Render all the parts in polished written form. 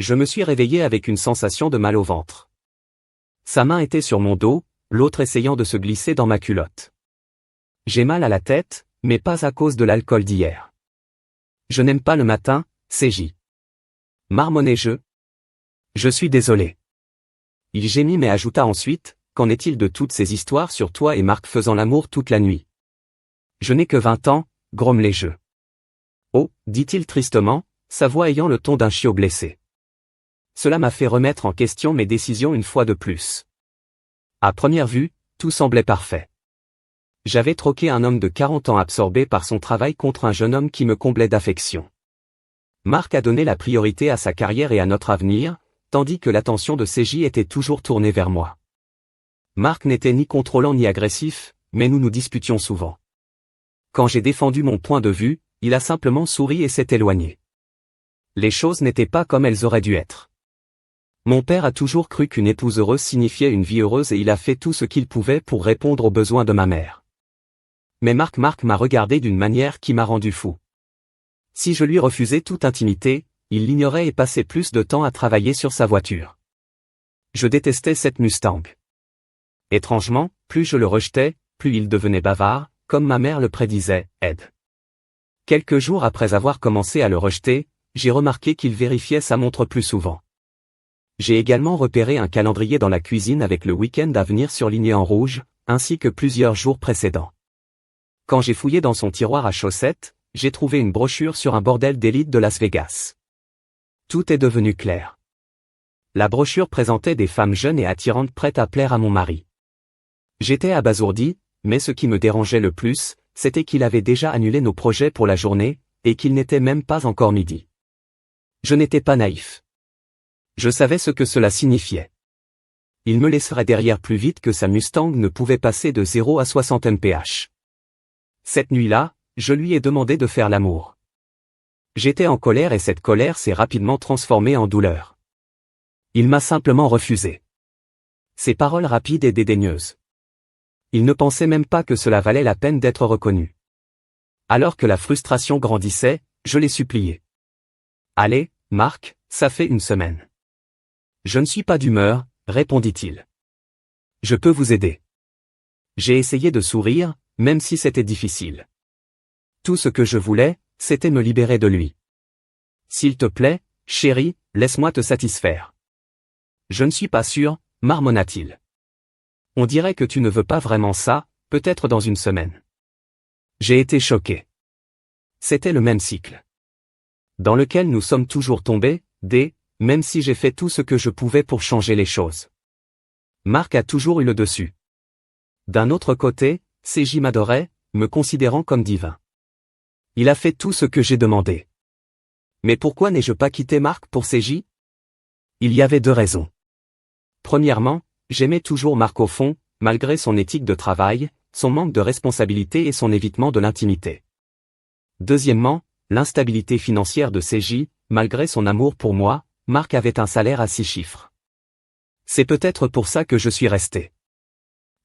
Je me suis réveillé avec une sensation de mal au ventre. Sa main était sur mon dos, l'autre essayant de se glisser dans ma culotte. J'ai mal à la tête, mais pas à cause de l'alcool d'hier. Je n'aime pas le matin, CJ. Marmonnai-je. Je suis désolé. Il gémit mais ajouta ensuite, qu'en est-il de toutes ces histoires sur toi et Marc faisant l'amour toute la nuit? Je n'ai que 20 ans, grommelai-je. Oh, dit-il tristement, sa voix ayant le ton d'un chiot blessé. Cela m'a fait remettre en question mes décisions une fois de plus. À première vue, tout semblait parfait. J'avais troqué un homme de 40 ans absorbé par son travail contre un jeune homme qui me comblait d'affection. Marc a donné la priorité à sa carrière et à notre avenir, tandis que l'attention de CJ était toujours tournée vers moi. Marc n'était ni contrôlant ni agressif, mais nous nous disputions souvent. Quand j'ai défendu mon point de vue, il a simplement souri et s'est éloigné. Les choses n'étaient pas comme elles auraient dû être. Mon père a toujours cru qu'une épouse heureuse signifiait une vie heureuse et il a fait tout ce qu'il pouvait pour répondre aux besoins de ma mère. Mais Marc m'a regardé d'une manière qui m'a rendu fou. Si je lui refusais toute intimité, il l'ignorait et passait plus de temps à travailler sur sa voiture. Je détestais cette Mustang. Étrangement, plus je le rejetais, plus il devenait bavard, comme ma mère le prédisait, Ed. Quelques jours après avoir commencé à le rejeter, j'ai remarqué qu'il vérifiait sa montre plus souvent. J'ai également repéré un calendrier dans la cuisine avec le week-end à venir surligné en rouge, ainsi que plusieurs jours précédents. Quand j'ai fouillé dans son tiroir à chaussettes, j'ai trouvé une brochure sur un bordel d'élite de Las Vegas. Tout est devenu clair. La brochure présentait des femmes jeunes et attirantes prêtes à plaire à mon mari. J'étais abasourdi, mais ce qui me dérangeait le plus, c'était qu'il avait déjà annulé nos projets pour la journée, et qu'il n'était même pas encore midi. Je n'étais pas naïf. Je savais ce que cela signifiait. Il me laisserait derrière plus vite que sa Mustang ne pouvait passer de 0 à 60 mph. Cette nuit-là, je lui ai demandé de faire l'amour. J'étais en colère et cette colère s'est rapidement transformée en douleur. Il m'a simplement refusé. Ses paroles rapides et dédaigneuses. Il ne pensait même pas que cela valait la peine d'être reconnu. Alors que la frustration grandissait, je l'ai supplié. Allez, Marc, ça fait une semaine. Je ne suis pas d'humeur, répondit-il. Je peux vous aider. J'ai essayé de sourire, même si c'était difficile. Tout ce que je voulais, c'était me libérer de lui. S'il te plaît, chérie, laisse-moi te satisfaire. Je ne suis pas sûr, marmonna-t-il. On dirait que tu ne veux pas vraiment ça, peut-être dans une semaine. J'ai été choqué. C'était le même cycle. Dans lequel nous sommes toujours tombés, même si j'ai fait tout ce que je pouvais pour changer les choses. Marc a toujours eu le dessus. D'un autre côté, CJ m'adorait, me considérant comme divin. Il a fait tout ce que j'ai demandé. Mais pourquoi n'ai-je pas quitté Marc pour CJ? Il y avait deux raisons. Premièrement, j'aimais toujours Marc au fond, malgré son éthique de travail, son manque de responsabilité et son évitement de l'intimité. Deuxièmement, l'instabilité financière de CJ, malgré son amour pour moi, Marc avait un salaire à 6 chiffres. C'est peut-être pour ça que je suis resté.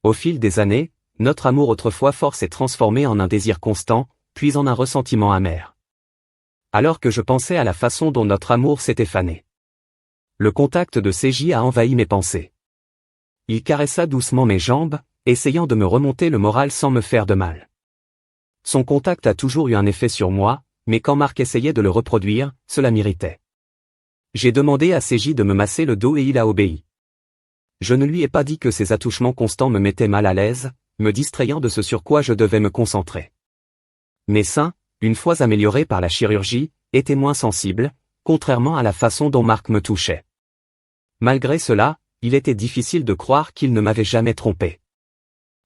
Au fil des années, notre amour autrefois fort s'est transformé en un désir constant, puis en un ressentiment amer. Alors que je pensais à la façon dont notre amour s'était fané. Le contact de CJ a envahi mes pensées. Il caressa doucement mes jambes, essayant de me remonter le moral sans me faire de mal. Son contact a toujours eu un effet sur moi, mais quand Marc essayait de le reproduire, cela m'irritait. J'ai demandé à CJ de me masser le dos et il a obéi. Je ne lui ai pas dit que ces attouchements constants me mettaient mal à l'aise, me distrayant de ce sur quoi je devais me concentrer. Mes seins, une fois améliorés par la chirurgie, étaient moins sensibles, contrairement à la façon dont Marc me touchait. Malgré cela, il était difficile de croire qu'il ne m'avait jamais trompé.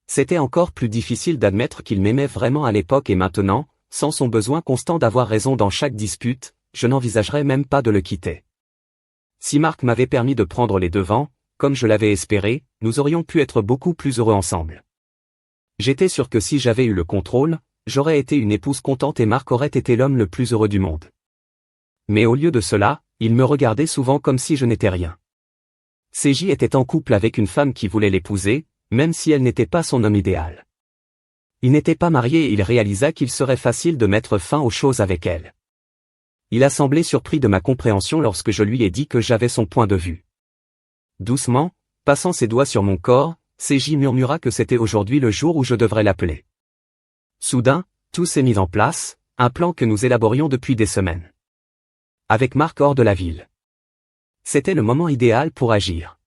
C'était encore plus difficile d'admettre qu'il m'aimait vraiment à l'époque et maintenant, sans son besoin constant d'avoir raison dans chaque dispute, je n'envisagerais même pas de le quitter. Si Marc m'avait permis de prendre les devants, comme je l'avais espéré, nous aurions pu être beaucoup plus heureux ensemble. J'étais sûr que si j'avais eu le contrôle, j'aurais été une épouse contente et Marc aurait été l'homme le plus heureux du monde. Mais au lieu de cela, il me regardait souvent comme si je n'étais rien. CJ était en couple avec une femme qui voulait l'épouser, même si elle n'était pas son homme idéal. Il n'était pas marié et il réalisa qu'il serait facile de mettre fin aux choses avec elle. Il a semblé surpris de ma compréhension lorsque je lui ai dit que j'avais son point de vue. Doucement, passant ses doigts sur mon corps, CJ murmura que c'était aujourd'hui le jour où je devrais l'appeler. Soudain, tout s'est mis en place, un plan que nous élaborions depuis des semaines. Avec Marc hors de la ville. C'était le moment idéal pour agir.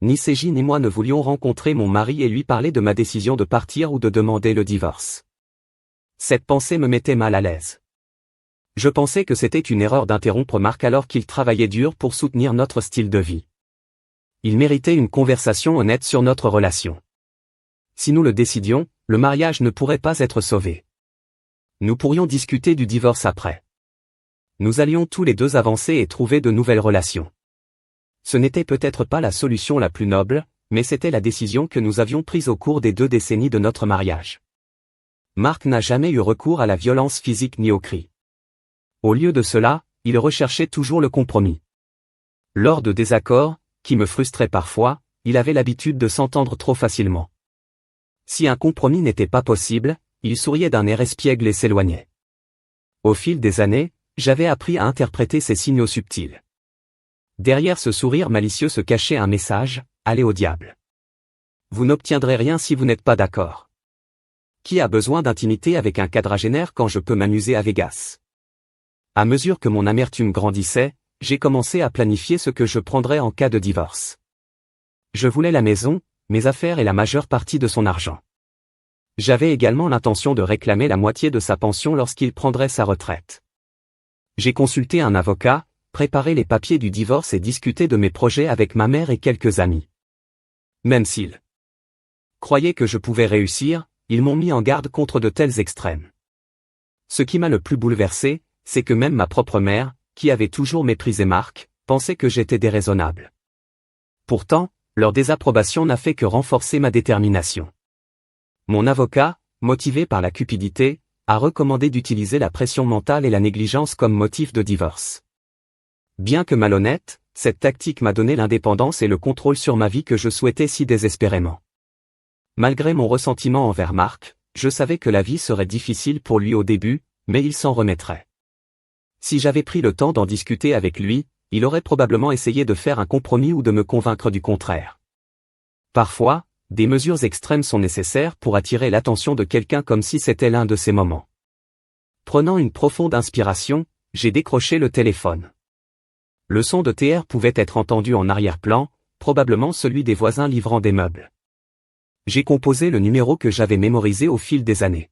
Ni CJ ni moi ne voulions rencontrer mon mari et lui parler de ma décision de partir ou de demander le divorce. Cette pensée me mettait mal à l'aise. Je pensais que c'était une erreur d'interrompre Marc alors qu'il travaillait dur pour soutenir notre style de vie. Il méritait une conversation honnête sur notre relation. Si nous le décidions, le mariage ne pourrait pas être sauvé. Nous pourrions discuter du divorce après. Nous allions tous les deux avancer et trouver de nouvelles relations. Ce n'était peut-être pas la solution la plus noble, mais c'était la décision que nous avions prise au cours des 2 décennies de notre mariage. Marc n'a jamais eu recours à la violence physique ni aux cris. Au lieu de cela, il recherchait toujours le compromis. Lors de désaccords, qui me frustraient parfois, il avait l'habitude de s'entendre trop facilement. Si un compromis n'était pas possible, il souriait d'un air espiègle et s'éloignait. Au fil des années, j'avais appris à interpréter ces signaux subtils. Derrière ce sourire malicieux se cachait un message, allez au diable. Vous n'obtiendrez rien si vous n'êtes pas d'accord. Qui a besoin d'intimité avec un quadragénaire quand je peux m'amuser à Vegas? À mesure que mon amertume grandissait, j'ai commencé à planifier ce que je prendrais en cas de divorce. Je voulais la maison, mes affaires et la majeure partie de son argent. J'avais également l'intention de réclamer la moitié de sa pension lorsqu'il prendrait sa retraite. J'ai consulté un avocat, préparé les papiers du divorce et discuté de mes projets avec ma mère et quelques amis. Même s'ils croyaient que je pouvais réussir, ils m'ont mis en garde contre de tels extrêmes. Ce qui m'a le plus bouleversé, c'est que même ma propre mère, qui avait toujours méprisé Marc, pensait que j'étais déraisonnable. Pourtant, leur désapprobation n'a fait que renforcer ma détermination. Mon avocat, motivé par la cupidité, a recommandé d'utiliser la pression mentale et la négligence comme motif de divorce. Bien que malhonnête, cette tactique m'a donné l'indépendance et le contrôle sur ma vie que je souhaitais si désespérément. Malgré mon ressentiment envers Marc, je savais que la vie serait difficile pour lui au début, mais il s'en remettrait. Si j'avais pris le temps d'en discuter avec lui, il aurait probablement essayé de faire un compromis ou de me convaincre du contraire. Parfois, des mesures extrêmes sont nécessaires pour attirer l'attention de quelqu'un comme si c'était l'un de ces moments. Prenant une profonde inspiration, j'ai décroché le téléphone. Le son de TR pouvait être entendu en arrière-plan, probablement celui des voisins livrant des meubles. J'ai composé le numéro que j'avais mémorisé au fil des années.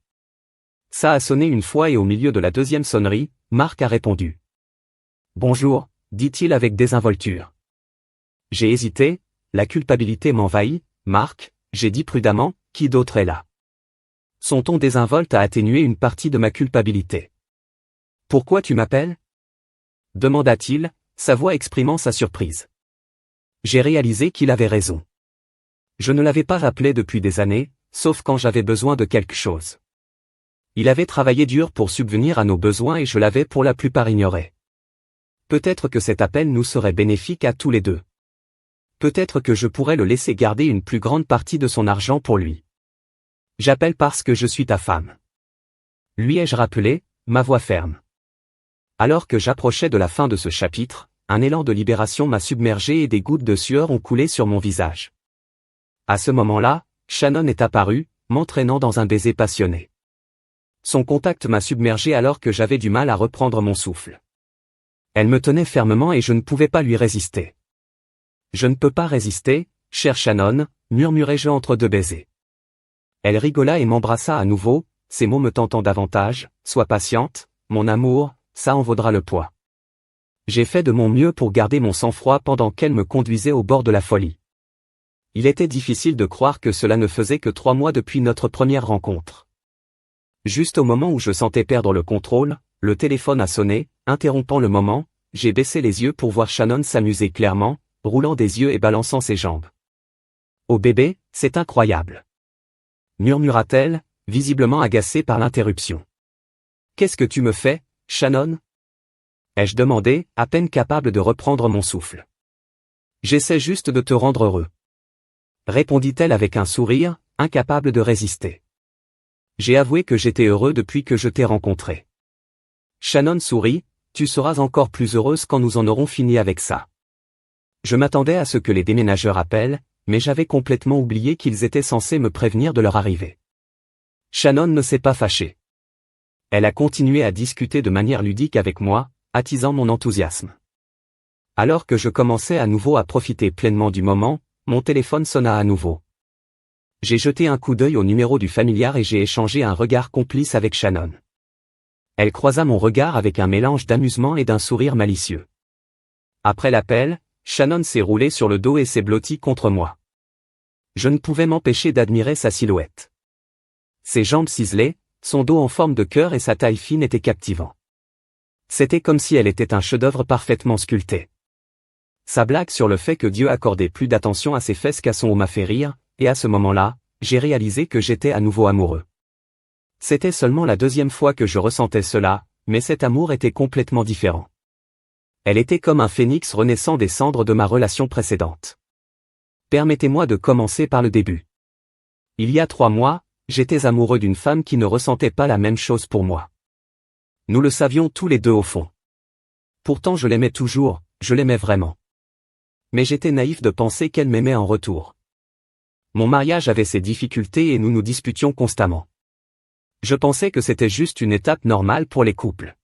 Ça a sonné une fois et au milieu de la deuxième sonnerie, Marc a répondu. « Bonjour », dit-il avec désinvolture. J'ai hésité, la culpabilité m'envahit. « Marc », j'ai dit prudemment, « qui d'autre est là ?» Son ton désinvolte a atténué une partie de ma culpabilité. « Pourquoi tu m'appelles ?» demanda-t-il, sa voix exprimant sa surprise. J'ai réalisé qu'il avait raison. Je ne l'avais pas appelé depuis des années, sauf quand j'avais besoin de quelque chose. Il avait travaillé dur pour subvenir à nos besoins et je l'avais pour la plupart ignoré. Peut-être que cet appel nous serait bénéfique à tous les deux. Peut-être que je pourrais le laisser garder une plus grande partie de son argent pour lui. J'appelle parce que je suis ta femme. Lui ai-je rappelé, ma voix ferme. Alors que j'approchais de la fin de ce chapitre, un élan de libération m'a submergé et des gouttes de sueur ont coulé sur mon visage. À ce moment-là, Shannon est apparue, m'entraînant dans un baiser passionné. Son contact m'a submergé alors que j'avais du mal à reprendre mon souffle. Elle me tenait fermement et je ne pouvais pas lui résister. Je ne peux pas résister, chère Shannon, murmurai-je entre 2 baisers. Elle rigola et m'embrassa à nouveau, ses mots me tentant davantage, sois patiente, mon amour, ça en vaudra le poids. J'ai fait de mon mieux pour garder mon sang-froid pendant qu'elle me conduisait au bord de la folie. Il était difficile de croire que cela ne faisait que 3 mois depuis notre première rencontre. Juste au moment où je sentais perdre le contrôle, le téléphone a sonné, interrompant le moment, j'ai baissé les yeux pour voir Shannon s'amuser clairement, roulant des yeux et balançant ses jambes. « Oh bébé, c'est incroyable !» murmura-t-elle, visiblement agacée par l'interruption. « Qu'est-ce que tu me fais, Shannon ?» ai-je demandé, à peine capable de reprendre mon souffle. « J'essaie juste de te rendre heureux. » répondit-elle avec un sourire, incapable de résister. J'ai avoué que j'étais heureux depuis que je t'ai rencontré. Shannon sourit, tu seras encore plus heureuse quand nous en aurons fini avec ça. Je m'attendais à ce que les déménageurs appellent, mais j'avais complètement oublié qu'ils étaient censés me prévenir de leur arrivée. Shannon ne s'est pas fâchée. Elle a continué à discuter de manière ludique avec moi, attisant mon enthousiasme. Alors que je commençais à nouveau à profiter pleinement du moment, mon téléphone sonna à nouveau. J'ai jeté un coup d'œil au numéro du familiar et j'ai échangé un regard complice avec Shannon. Elle croisa mon regard avec un mélange d'amusement et d'un sourire malicieux. Après l'appel, Shannon s'est roulée sur le dos et s'est blottie contre moi. Je ne pouvais m'empêcher d'admirer sa silhouette. Ses jambes ciselées, son dos en forme de cœur et sa taille fine étaient captivants. C'était comme si elle était un chef-d'œuvre parfaitement sculpté. Sa blague sur le fait que Dieu accordait plus d'attention à ses fesses qu'à son haut m'a fait rire, et à ce moment-là, j'ai réalisé que j'étais à nouveau amoureux. C'était seulement la deuxième fois que je ressentais cela, mais cet amour était complètement différent. Elle était comme un phénix renaissant des cendres de ma relation précédente. Permettez-moi de commencer par le début. Il y a 3 mois, j'étais amoureux d'une femme qui ne ressentait pas la même chose pour moi. Nous le savions tous les deux au fond. Pourtant je l'aimais toujours, je l'aimais vraiment. Mais j'étais naïf de penser qu'elle m'aimait en retour. Mon mariage avait ses difficultés et nous nous disputions constamment. Je pensais que c'était juste une étape normale pour les couples.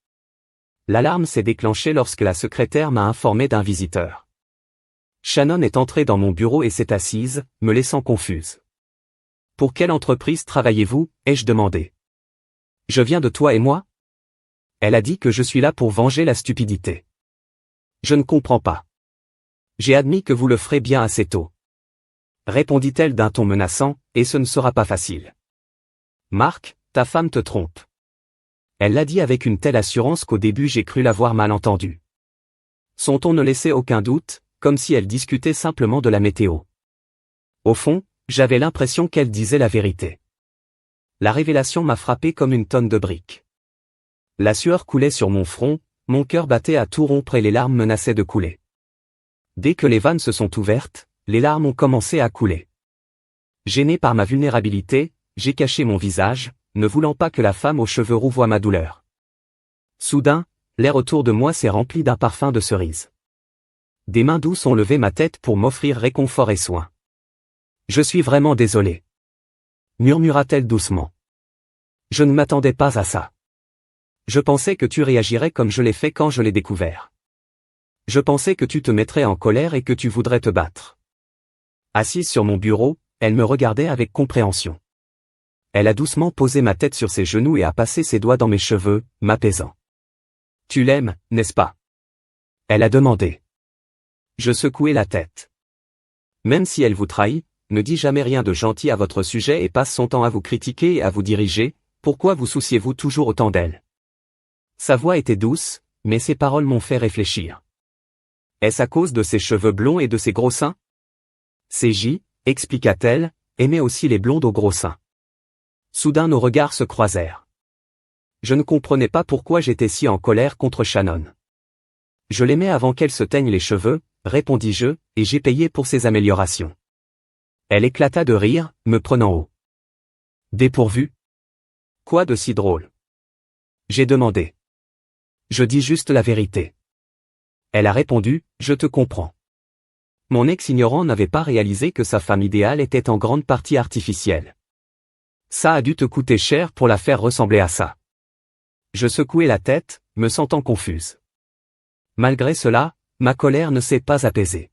L'alarme s'est déclenchée lorsque la secrétaire m'a informé d'un visiteur. Shannon est entrée dans mon bureau et s'est assise, me laissant confuse. « Pour quelle entreprise travaillez-vous » ai-je demandé. « Je viens de toi et moi ?» Elle a dit que je suis là pour venger la stupidité. Je ne comprends pas. J'ai admis que vous le ferez bien assez tôt. Répondit-elle d'un ton menaçant, et ce ne sera pas facile. Marc, ta femme te trompe. Elle l'a dit avec une telle assurance qu'au début j'ai cru l'avoir mal entendu. Son ton ne laissait aucun doute, comme si elle discutait simplement de la météo. Au fond, j'avais l'impression qu'elle disait la vérité. La révélation m'a frappé comme une tonne de briques. La sueur coulait sur mon front, mon cœur battait à tout rompre et les larmes menaçaient de couler. Dès que les vannes se sont ouvertes, les larmes ont commencé à couler. Gêné par ma vulnérabilité, j'ai caché mon visage, ne voulant pas que la femme aux cheveux roux voie ma douleur. Soudain, l'air autour de moi s'est rempli d'un parfum de cerise. Des mains douces ont levé ma tête pour m'offrir réconfort et soin. « Je suis vraiment désolé. » murmura-t-elle doucement. « Je ne m'attendais pas à ça. Je pensais que tu réagirais comme je l'ai fait quand je l'ai découvert. Je pensais que tu te mettrais en colère et que tu voudrais te battre. » Assise sur mon bureau, elle me regardait avec compréhension. Elle a doucement posé ma tête sur ses genoux et a passé ses doigts dans mes cheveux, m'apaisant. « Tu l'aimes, n'est-ce pas ?» Elle a demandé. Je secouai la tête. « Même si elle vous trahit, ne dit jamais rien de gentil à votre sujet et passe son temps à vous critiquer et à vous diriger, pourquoi vous souciez-vous toujours autant d'elle ?» Sa voix était douce, mais ses paroles m'ont fait réfléchir. Est-ce à cause de ses cheveux blonds et de ses gros seins ? CJ, expliqua-t-elle, aimait aussi les blondes aux gros seins. Soudain nos regards se croisèrent. Je ne comprenais pas pourquoi j'étais si en colère contre Shannon. Je l'aimais avant qu'elle se teigne les cheveux, répondis-je, et j'ai payé pour ses améliorations. Elle éclata de rire, me prenant haut. Dépourvu ? Quoi de si drôle ? J'ai demandé. Je dis juste la vérité. Elle a répondu, je te comprends. Mon ex-ignorant n'avait pas réalisé que sa femme idéale était en grande partie artificielle. Ça a dû te coûter cher pour la faire ressembler à ça. Je secouai la tête, me sentant confuse. Malgré cela, ma colère ne s'est pas apaisée.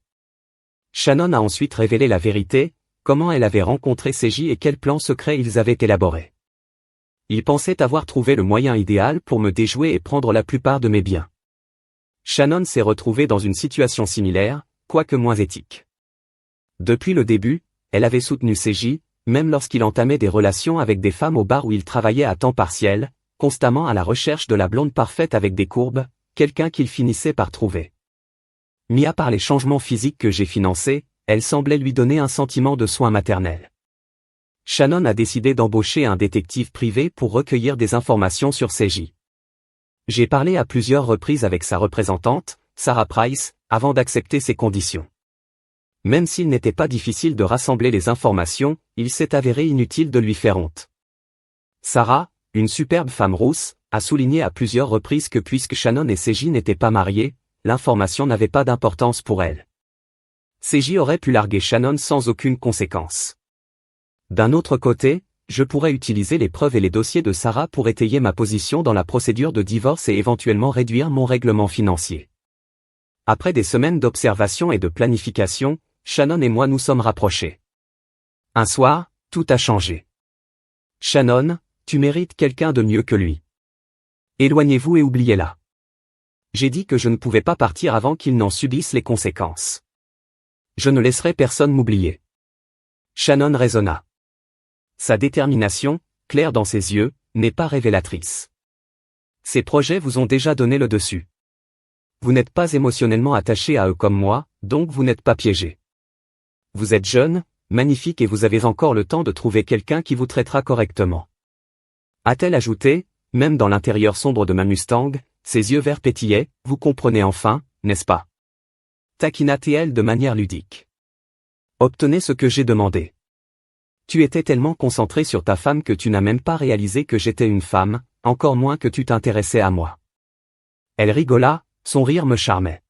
Shannon a ensuite révélé la vérité, comment elle avait rencontré CJ et quel plan secret ils avaient élaboré. Ils pensaient avoir trouvé le moyen idéal pour me déjouer et prendre la plupart de mes biens. Shannon s'est retrouvée dans une situation similaire, quoique moins éthique. Depuis le début, elle avait soutenu CJ, même lorsqu'il entamait des relations avec des femmes au bar où il travaillait à temps partiel, constamment à la recherche de la blonde parfaite avec des courbes, quelqu'un qu'il finissait par trouver. Mis à part les changements physiques que j'ai financés, elle semblait lui donner un sentiment de soin maternel. Shannon a décidé d'embaucher un détective privé pour recueillir des informations sur CJ. J'ai parlé à plusieurs reprises avec sa représentante, Sarah Price, avant d'accepter ses conditions. Même s'il n'était pas difficile de rassembler les informations, il s'est avéré inutile de lui faire honte. Sarah, une superbe femme rousse, a souligné à plusieurs reprises que puisque Shannon et Seji n'étaient pas mariés, l'information n'avait pas d'importance pour elle. Seji aurait pu larguer Shannon sans aucune conséquence. D'un autre côté, je pourrais utiliser les preuves et les dossiers de Sarah pour étayer ma position dans la procédure de divorce et éventuellement réduire mon règlement financier. Après des semaines d'observation et de planification, Shannon et moi nous sommes rapprochés. Un soir, tout a changé. Shannon, tu mérites quelqu'un de mieux que lui. Éloignez-vous et oubliez-la. J'ai dit que je ne pouvais pas partir avant qu'il n'en subisse les conséquences. Je ne laisserai personne m'oublier. Shannon raisonna. Sa détermination, claire dans ses yeux, n'est pas révélatrice. Ses projets vous ont déjà donné le dessus. Vous n'êtes pas émotionnellement attaché à eux comme moi, donc vous n'êtes pas piégé. Vous êtes jeune, magnifique et vous avez encore le temps de trouver quelqu'un qui vous traitera correctement. A-t-elle ajouté, même dans l'intérieur sombre de ma Mustang, ses yeux verts pétillaient, vous comprenez enfin, n'est-ce pas? Taquina-t-elle de manière ludique. Obtenez ce que j'ai demandé. Tu étais tellement concentré sur ta femme que tu n'as même pas réalisé que j'étais une femme, encore moins que tu t'intéressais à moi. Elle rigola, son rire me charmait.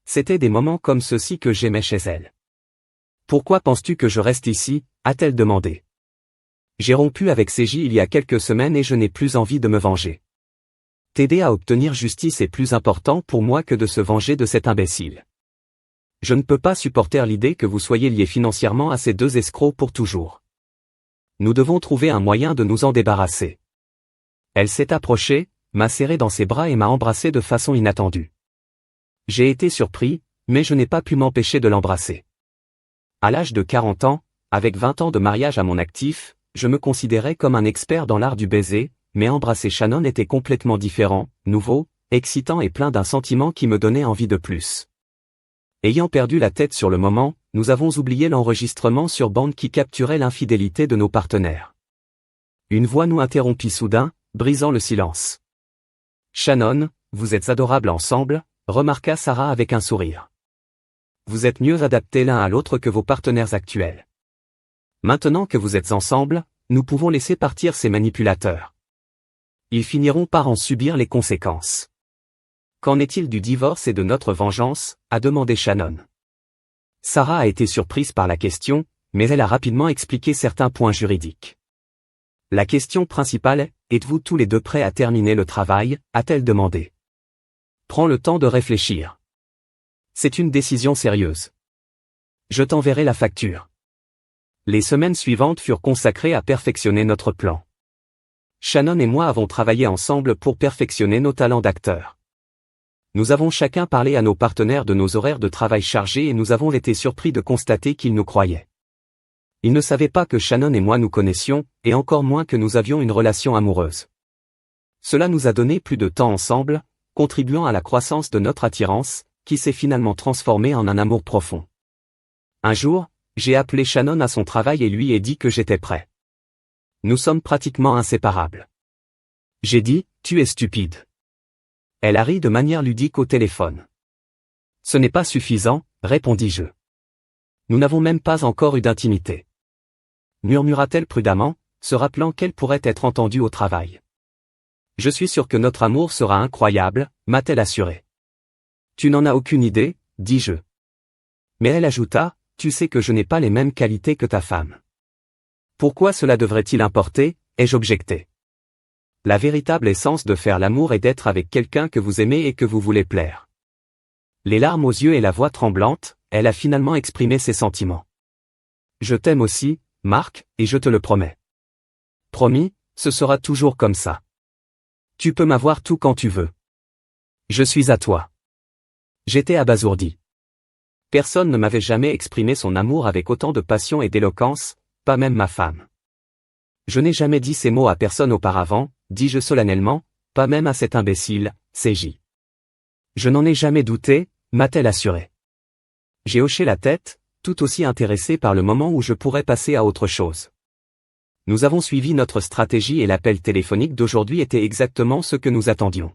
C'était des moments comme ceux-ci que j'aimais chez elle. Pourquoi penses-tu que je reste ici, a-t-elle demandé. J'ai rompu avec Seji il y a quelques semaines et je n'ai plus envie de me venger. T'aider à obtenir justice est plus important pour moi que de se venger de cet imbécile. Je ne peux pas supporter l'idée que vous soyez liés financièrement à ces deux escrocs pour toujours. Nous devons trouver un moyen de nous en débarrasser. Elle s'est approchée, m'a serré dans ses bras et m'a embrassé de façon inattendue. J'ai été surpris, mais je n'ai pas pu m'empêcher de l'embrasser. À l'âge de 40 ans, avec 20 ans de mariage à mon actif, je me considérais comme un expert dans l'art du baiser, mais embrasser Shannon était complètement différent, nouveau, excitant et plein d'un sentiment qui me donnait envie de plus. Ayant perdu la tête sur le moment, nous avons oublié l'enregistrement sur bande qui capturait l'infidélité de nos partenaires. Une voix nous interrompit soudain, brisant le silence. Shannon, vous êtes adorables ensemble, remarqua Sarah avec un sourire. Vous êtes mieux adaptés l'un à l'autre que vos partenaires actuels. Maintenant que vous êtes ensemble, nous pouvons laisser partir ces manipulateurs. Ils finiront par en subir les conséquences. Qu'en est-il du divorce et de notre vengeance, a demandé Shannon. Sarah a été surprise par la question, mais elle a rapidement expliqué certains points juridiques. La question principale est, êtes-vous tous les deux prêts à terminer le travail, a-t-elle demandé. Prends le temps de réfléchir. C'est une décision sérieuse. Je t'enverrai la facture. Les semaines suivantes furent consacrées à perfectionner notre plan. Shannon et moi avons travaillé ensemble pour perfectionner nos talents d'acteurs. Nous avons chacun parlé à nos partenaires de nos horaires de travail chargés et nous avons été surpris de constater qu'ils nous croyaient. Ils ne savaient pas que Shannon et moi nous connaissions, et encore moins que nous avions une relation amoureuse. Cela nous a donné plus de temps ensemble, contribuant à la croissance de notre attirance, qui s'est finalement transformée en un amour profond. Un jour, j'ai appelé Shannon à son travail et lui ai dit que j'étais prêt. Nous sommes pratiquement inséparables. J'ai dit, tu es stupide. Elle a ri de manière ludique au téléphone. Ce n'est pas suffisant, répondis-je. Nous n'avons même pas encore eu d'intimité. Murmura-t-elle prudemment, se rappelant qu'elle pourrait être entendue au travail. Je suis sûr que notre amour sera incroyable, m'a-t-elle assuré. Tu n'en as aucune idée, dis-je. Mais elle ajouta, tu sais que je n'ai pas les mêmes qualités que ta femme. Pourquoi cela devrait-il importer, ai-je objecté. La véritable essence de faire l'amour est d'être avec quelqu'un que vous aimez et que vous voulez plaire. Les larmes aux yeux et la voix tremblante, elle a finalement exprimé ses sentiments. Je t'aime aussi, Marc, et je te le promets. Promis, ce sera toujours comme ça. Tu peux m'avoir tout quand tu veux. Je suis à toi. J'étais abasourdi. Personne ne m'avait jamais exprimé son amour avec autant de passion et d'éloquence, pas même ma femme. Je n'ai jamais dit ces mots à personne auparavant, dis-je solennellement, pas même à cet imbécile, Seji. Je n'en ai jamais douté, m'a-t-elle assuré. J'ai hoché la tête, tout aussi intéressé par le moment où je pourrais passer à autre chose. Nous avons suivi notre stratégie et l'appel téléphonique d'aujourd'hui était exactement ce que nous attendions.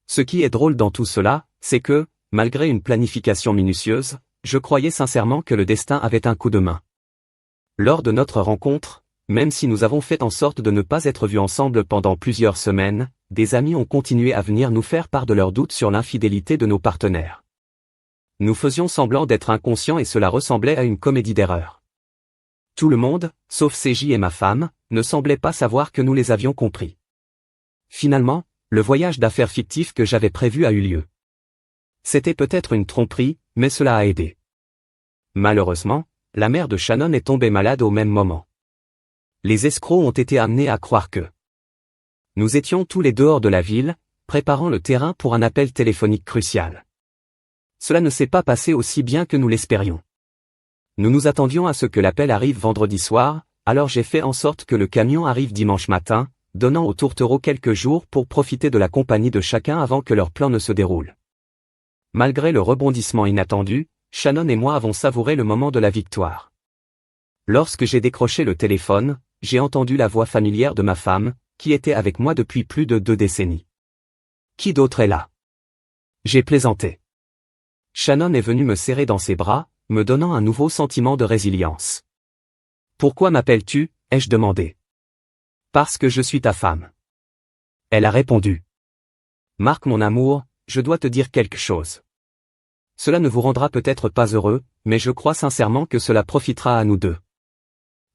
Ce qui est drôle dans tout cela, c'est que, malgré une planification minutieuse, je croyais sincèrement que le destin avait un coup de main. Lors de notre rencontre, même si nous avons fait en sorte de ne pas être vus ensemble pendant plusieurs semaines, des amis ont continué à venir nous faire part de leurs doutes sur l'infidélité de nos partenaires. Nous faisions semblant d'être inconscients et cela ressemblait à une comédie d'erreur. Tout le monde, sauf CJ et ma femme, ne semblait pas savoir que nous les avions compris. Finalement, le voyage d'affaires fictif que j'avais prévu a eu lieu. C'était peut-être une tromperie, mais cela a aidé. Malheureusement, la mère de Shannon est tombée malade au même moment. Les escrocs ont été amenés à croire que nous étions tous les dehors de la ville, préparant le terrain pour un appel téléphonique crucial. Cela ne s'est pas passé aussi bien que nous l'espérions. Nous nous attendions à ce que l'appel arrive vendredi soir, alors j'ai fait en sorte que le camion arrive dimanche matin, donnant aux tourtereaux quelques jours pour profiter de la compagnie de chacun avant que leur plan ne se déroule. Malgré le rebondissement inattendu, Shannon et moi avons savouré le moment de la victoire. Lorsque j'ai décroché le téléphone, j'ai entendu la voix familière de ma femme, qui était avec moi depuis plus de 2 décennies. Qui d'autre est là? J'ai plaisanté. Shannon est venue me serrer dans ses bras, me donnant un nouveau sentiment de résilience. Pourquoi m'appelles-tu? Ai-je demandé. Parce que je suis ta femme. Elle a répondu. Marc mon amour, je dois te dire quelque chose. Cela ne vous rendra peut-être pas heureux, mais je crois sincèrement que cela profitera à nous deux.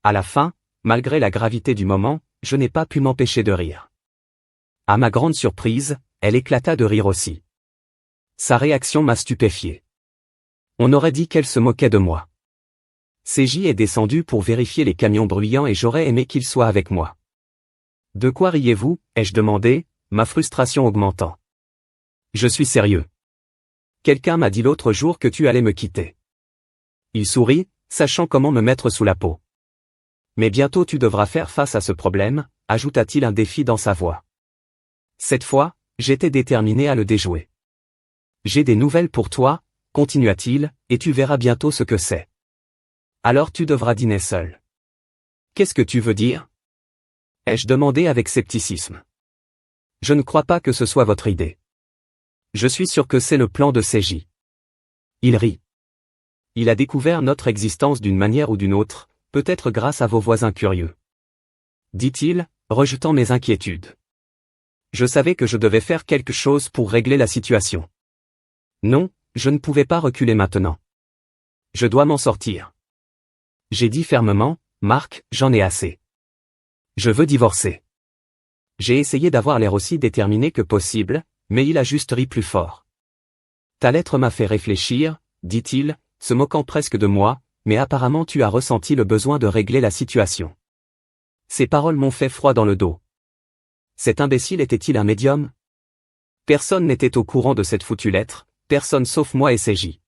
À la fin, malgré la gravité du moment, je n'ai pas pu m'empêcher de rire. À ma grande surprise, elle éclata de rire aussi. Sa réaction m'a stupéfié. On aurait dit qu'elle se moquait de moi. CJ est descendu pour vérifier les camions bruyants et j'aurais aimé qu'il soit avec moi. De quoi riez-vous? Ai-je demandé, ma frustration augmentant. Je suis sérieux. Quelqu'un m'a dit l'autre jour que tu allais me quitter. Il sourit, sachant comment me mettre sous la peau. Mais bientôt tu devras faire face à ce problème, ajouta-t-il un défi dans sa voix. Cette fois, j'étais déterminé à le déjouer. J'ai des nouvelles pour toi, continua-t-il, et tu verras bientôt ce que c'est. Alors tu devras dîner seul. Qu'est-ce que tu veux dire? Ai-je demandé avec scepticisme. Je ne crois pas que ce soit votre idée. Je suis sûr que c'est le plan de CJ. Il rit. Il a découvert notre existence d'une manière ou d'une autre, peut-être grâce à vos voisins curieux. Dit-il, rejetant mes inquiétudes. Je savais que je devais faire quelque chose pour régler la situation. Non, je ne pouvais pas reculer maintenant. Je dois m'en sortir. J'ai dit fermement, Marc, j'en ai assez. Je veux divorcer. J'ai essayé d'avoir l'air aussi déterminé que possible, mais il a juste ri plus fort. Ta lettre m'a fait réfléchir, dit-il, se moquant presque de moi, mais apparemment tu as ressenti le besoin de régler la situation. Ces paroles m'ont fait froid dans le dos. Cet imbécile était-il un médium? Personne n'était au courant de cette foutue lettre, personne sauf moi et CJ.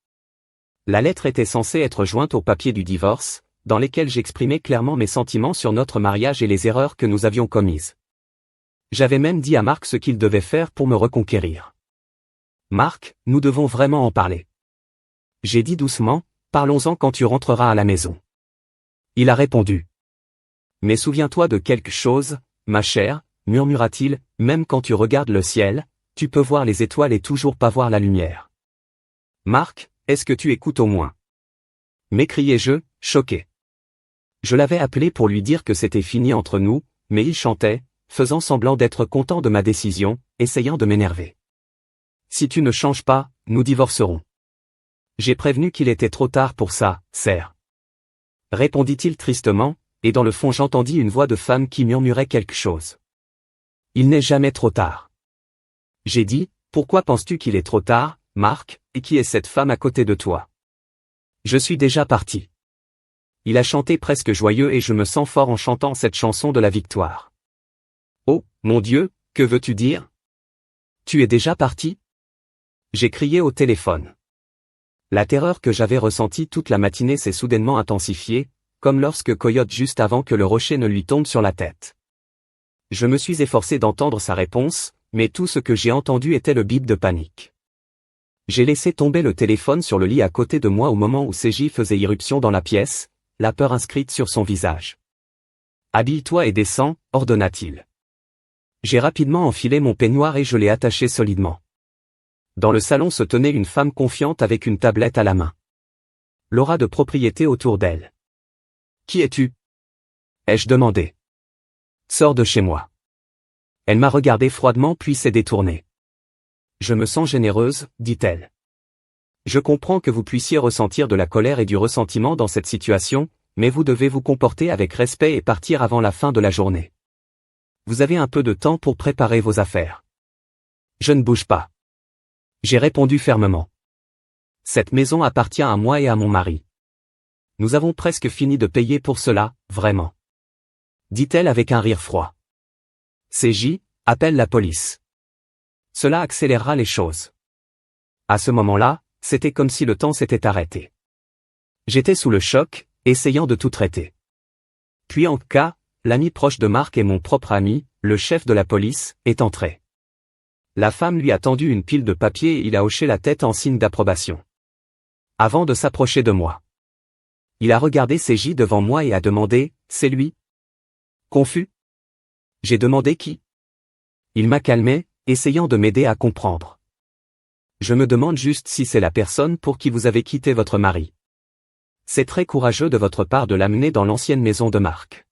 La lettre était censée être jointe au papier du divorce, dans lesquels j'exprimais clairement mes sentiments sur notre mariage et les erreurs que nous avions commises. J'avais même dit à Marc ce qu'il devait faire pour me reconquérir. Marc, nous devons vraiment en parler. J'ai dit doucement, parlons-en quand tu rentreras à la maison. Il a répondu. Mais souviens-toi de quelque chose, ma chère, murmura-t-il, même quand tu regardes le ciel, tu peux voir les étoiles et toujours pas voir la lumière. Marc, est-ce que tu écoutes au moins? M'écriai-je, choqué. Je l'avais appelé pour lui dire que c'était fini entre nous, mais il chantait, faisant semblant d'être content de ma décision, essayant de m'énerver. Si tu ne changes pas, nous divorcerons. J'ai prévenu qu'il était trop tard pour ça, serre. Répondit-il tristement, et dans le fond j'entendis une voix de femme qui murmurait quelque chose. Il n'est jamais trop tard. J'ai dit, pourquoi penses-tu qu'il est trop tard, Marc, et qui est cette femme à côté de toi? Je suis déjà parti. Il a chanté presque joyeux et je me sens fort en chantant cette chanson de la victoire. Oh, mon Dieu, que veux-tu dire? Tu es déjà parti? J'ai crié au téléphone. La terreur que j'avais ressentie toute la matinée s'est soudainement intensifiée, comme lorsque Coyote juste avant que le rocher ne lui tombe sur la tête. Je me suis efforcé d'entendre sa réponse, mais tout ce que j'ai entendu était le bip de panique. J'ai laissé tomber le téléphone sur le lit à côté de moi au moment où CJ faisait irruption dans la pièce, la peur inscrite sur son visage. Habille-toi et descends, ordonna-t-il. J'ai rapidement enfilé mon peignoir et je l'ai attaché solidement. Dans le salon se tenait une femme confiante avec une tablette à la main. L'aura de propriété autour d'elle. Qui es-tu? Ai-je demandé. Sors de chez moi. Elle m'a regardé froidement puis s'est détournée. Je me sens généreuse, dit-elle. Je comprends que vous puissiez ressentir de la colère et du ressentiment dans cette situation, mais vous devez vous comporter avec respect et partir avant la fin de la journée. Vous avez un peu de temps pour préparer vos affaires. Je ne bouge pas. J'ai répondu fermement. Cette maison appartient à moi et à mon mari. Nous avons presque fini de payer pour cela, vraiment. Dit-elle avec un rire froid. CJ, appelle la police. Cela accélérera les choses. À ce moment-là, c'était comme si le temps s'était arrêté. J'étais sous le choc, essayant de tout traiter. Puis en cas, l'ami proche de Marc et mon propre ami, le chef de la police, est entré. La femme lui a tendu une pile de papiers et il a hoché la tête en signe d'approbation. Avant de s'approcher de moi. Il a regardé CJ devant moi et a demandé, « C'est lui ?» Confus. J'ai demandé qui. Il m'a calmé, essayant de m'aider à comprendre. Je me demande juste si c'est la personne pour qui vous avez quitté votre mari. C'est très courageux de votre part de l'amener dans l'ancienne maison de Marc.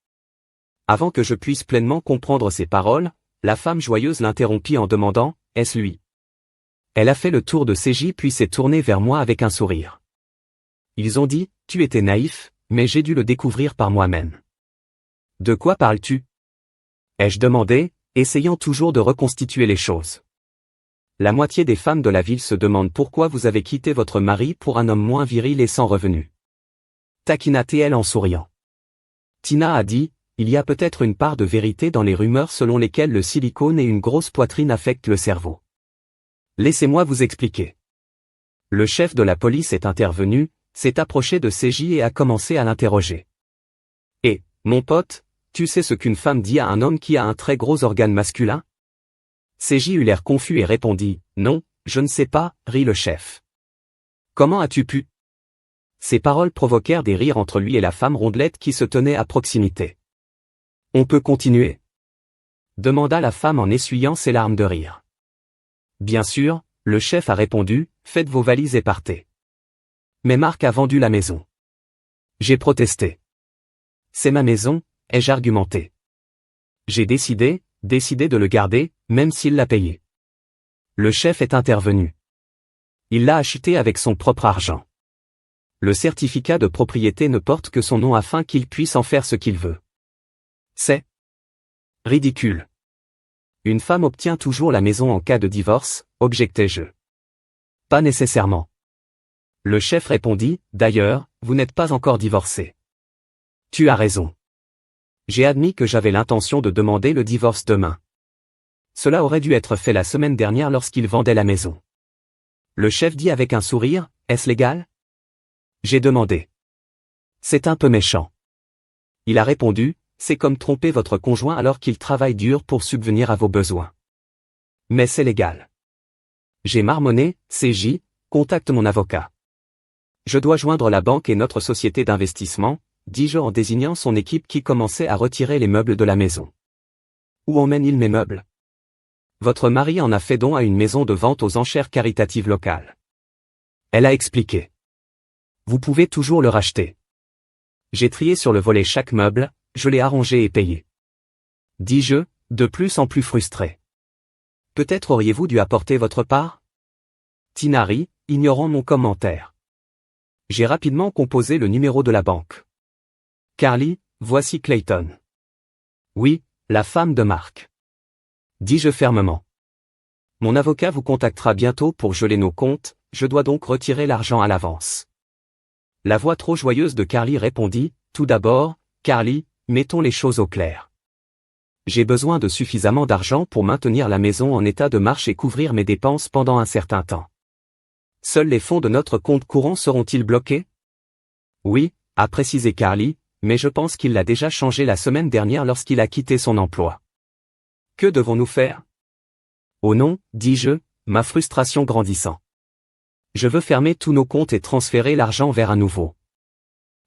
Avant que je puisse pleinement comprendre ses paroles, la femme joyeuse l'interrompit en demandant, « Est-ce lui ?» Elle a fait le tour de CJ puis s'est tournée vers moi avec un sourire. Ils ont dit, « Tu étais naïf, mais j'ai dû le découvrir par moi-même. » De quoi parles-tu ? Ai-je demandé, essayant toujours de reconstituer les choses. La moitié des femmes de la ville se demandent pourquoi vous avez quitté votre mari pour un homme moins viril et sans revenu. Taquina-t-elle en souriant. Tina a dit, il y a peut-être une part de vérité dans les rumeurs selon lesquelles le silicone et une grosse poitrine affectent le cerveau. Laissez-moi vous expliquer. Le chef de la police est intervenu, s'est approché de CJ et a commencé à l'interroger. Et, mon pote, tu sais ce qu'une femme dit à un homme qui a un très gros organe masculin ? CJ eut l'air confus et répondit, non, je ne sais pas, rit le chef. Comment as-tu pu ? Ces paroles provoquèrent des rires entre lui et la femme rondelette qui se tenait à proximité. On peut continuer ? Demanda la femme en essuyant ses larmes de rire. Bien sûr, le chef a répondu, faites vos valises et partez. Mais Marc a vendu la maison. J'ai protesté. C'est ma maison, ai-je argumenté. J'ai décidé de le garder, même s'il l'a payé. Le chef est intervenu. Il l'a acheté avec son propre argent. Le certificat de propriété ne porte que son nom afin qu'il puisse en faire ce qu'il veut. C'est ridicule. Une femme obtient toujours la maison en cas de divorce, objectai-je. Pas nécessairement. Le chef répondit, d'ailleurs, vous n'êtes pas encore divorcé. Tu as raison. J'ai admis que j'avais l'intention de demander le divorce demain. Cela aurait dû être fait la semaine dernière lorsqu'il vendait la maison. Le chef dit avec un sourire, est-ce légal ? J'ai demandé. C'est un peu méchant. Il a répondu, c'est comme tromper votre conjoint alors qu'il travaille dur pour subvenir à vos besoins. Mais c'est légal. J'ai marmonné, CJ, contacte mon avocat. Je dois joindre la banque et notre société d'investissement, dis-je en désignant son équipe qui commençait à retirer les meubles de la maison. Où emmène-t-il mes meubles ? Votre mari en a fait don à une maison de vente aux enchères caritatives locales. Elle a expliqué. Vous pouvez toujours le racheter. J'ai trié sur le volet chaque meuble, je l'ai arrangé et payé. Dis-je, de plus en plus frustré. Peut-être auriez-vous dû apporter votre part ? Tina rit, ignorant mon commentaire. J'ai rapidement composé le numéro de la banque. Carly, voici Clayton. Oui, la femme de Marc. Dis-je fermement. Mon avocat vous contactera bientôt pour geler nos comptes, je dois donc retirer l'argent à l'avance. La voix trop joyeuse de Carly répondit, tout d'abord, Carly, mettons les choses au clair. J'ai besoin de suffisamment d'argent pour maintenir la maison en état de marche et couvrir mes dépenses pendant un certain temps. Seuls les fonds de notre compte courant seront-ils bloqués ? Oui, a précisé Carly, mais je pense qu'il l'a déjà changé la semaine dernière lorsqu'il a quitté son emploi. Que devons-nous faire ? Oh non, dis-je, ma frustration grandissant. Je veux fermer tous nos comptes et transférer l'argent vers un nouveau.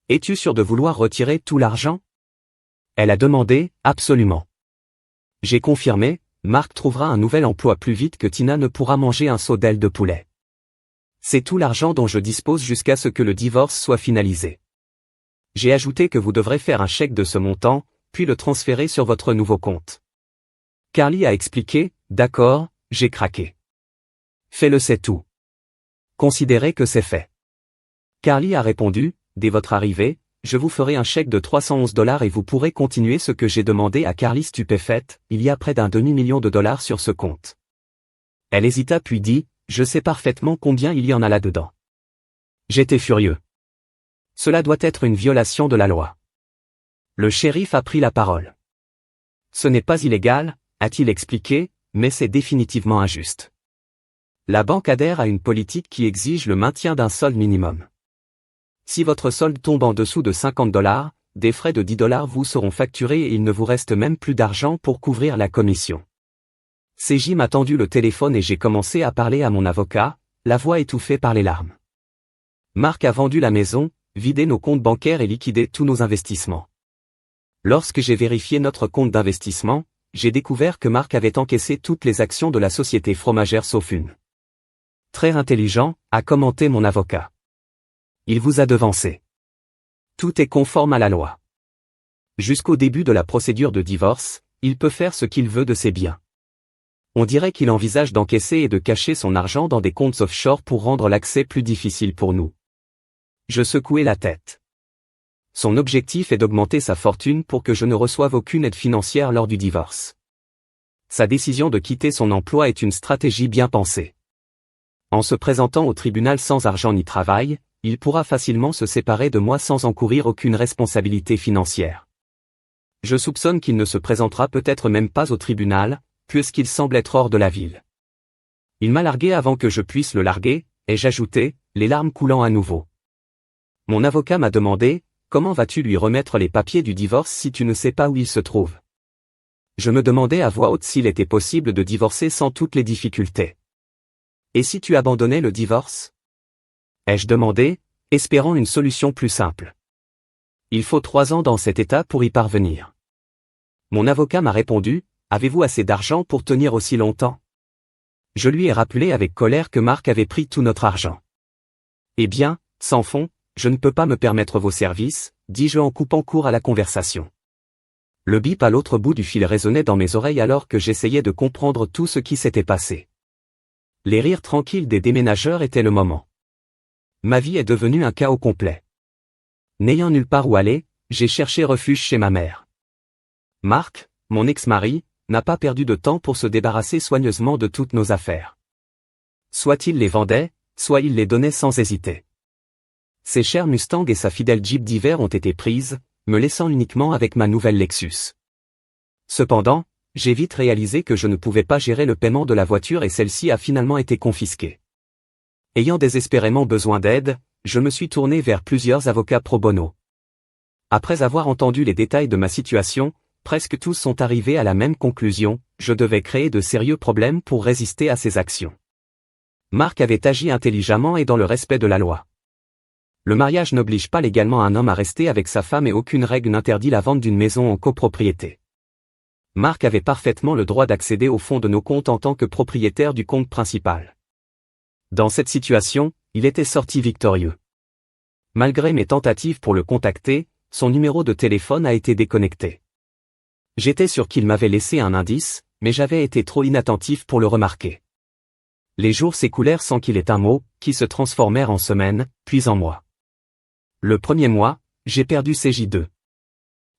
Es-tu sûr de vouloir retirer tout l'argent ? Elle a demandé, absolument. J'ai confirmé, Marc trouvera un nouvel emploi plus vite que Tina ne pourra manger un seau d'aile de poulet. C'est tout l'argent dont je dispose jusqu'à ce que le divorce soit finalisé. J'ai ajouté que vous devrez faire un chèque de ce montant, puis le transférer sur votre nouveau compte. Carly a expliqué, d'accord, j'ai craqué. Fais-le, c'est tout. Considérez que c'est fait. Carly a répondu, dès votre arrivée, je vous ferai un chèque de $311 et vous pourrez continuer ce que j'ai demandé à Carly stupéfaite, il y a près d'un demi-million de dollars sur ce compte. Elle hésita puis dit, je sais parfaitement combien il y en a là-dedans. J'étais furieux. Cela doit être une violation de la loi. Le shérif a pris la parole. Ce n'est pas illégal, a-t-il expliqué, mais c'est définitivement injuste. La banque adhère à une politique qui exige le maintien d'un solde minimum. Si votre solde tombe en dessous de $50, des frais de $10 vous seront facturés et il ne vous reste même plus d'argent pour couvrir la commission. CJ m'a tendu le téléphone et j'ai commencé à parler à mon avocat, la voix étouffée par les larmes. Mark a vendu la maison, vidé nos comptes bancaires et liquidé tous nos investissements. Lorsque j'ai vérifié notre compte d'investissement, j'ai découvert que Mark avait encaissé toutes les actions de la société fromagère sauf une. Très intelligent, a commenté mon avocat. Il vous a devancé. Tout est conforme à la loi. Jusqu'au début de la procédure de divorce, il peut faire ce qu'il veut de ses biens. On dirait qu'il envisage d'encaisser et de cacher son argent dans des comptes offshore pour rendre l'accès plus difficile pour nous. Je secouai la tête. Son objectif est d'augmenter sa fortune pour que je ne reçoive aucune aide financière lors du divorce. Sa décision de quitter son emploi est une stratégie bien pensée. En se présentant au tribunal sans argent ni travail, il pourra facilement se séparer de moi sans encourir aucune responsabilité financière. Je soupçonne qu'il ne se présentera peut-être même pas au tribunal, puisqu'il semble être hors de la ville. Il m'a largué avant que je puisse le larguer, ai-je ajouté, les larmes coulant à nouveau. Mon avocat m'a demandé, comment vas-tu lui remettre les papiers du divorce si tu ne sais pas où il se trouve? Je me demandais à voix haute s'il était possible de divorcer sans toutes les difficultés. Et si tu abandonnais le divorce? Ai-je demandé, espérant une solution plus simple. Il faut 3 ans dans cet état pour y parvenir. Mon avocat m'a répondu, avez-vous assez d'argent pour tenir aussi longtemps? Je lui ai rappelé avec colère que Mark avait pris tout notre argent. Eh bien, sans fond, je ne peux pas me permettre vos services, dis-je en coupant court à la conversation. Le bip à l'autre bout du fil résonnait dans mes oreilles alors que j'essayais de comprendre tout ce qui s'était passé. Les rires tranquilles des déménageurs étaient le moment. Ma vie est devenue un chaos complet. N'ayant nulle part où aller, j'ai cherché refuge chez ma mère. Mark, mon ex-mari, n'a pas perdu de temps pour se débarrasser soigneusement de toutes nos affaires. Soit il les vendait, soit il les donnait sans hésiter. Ses chers Mustang et sa fidèle Jeep d'hiver ont été prises, me laissant uniquement avec ma nouvelle Lexus. Cependant, j'ai vite réalisé que je ne pouvais pas gérer le paiement de la voiture et celle-ci a finalement été confisquée. Ayant désespérément besoin d'aide, je me suis tourné vers plusieurs avocats pro bono. Après avoir entendu les détails de ma situation, presque tous sont arrivés à la même conclusion, je devais créer de sérieux problèmes pour résister à ces actions. Mark avait agi intelligemment et dans le respect de la loi. Le mariage n'oblige pas légalement un homme à rester avec sa femme et aucune règle n'interdit la vente d'une maison en copropriété. Mark avait parfaitement le droit d'accéder au fond de nos comptes en tant que propriétaire du compte principal. Dans cette situation, il était sorti victorieux. Malgré mes tentatives pour le contacter, son numéro de téléphone a été déconnecté. J'étais sûr qu'il m'avait laissé un indice, mais j'avais été trop inattentif pour le remarquer. Les jours s'écoulèrent sans qu'il ait un mot, qui se transformèrent en semaines, puis en mois. Le premier mois, j'ai perdu CJ2.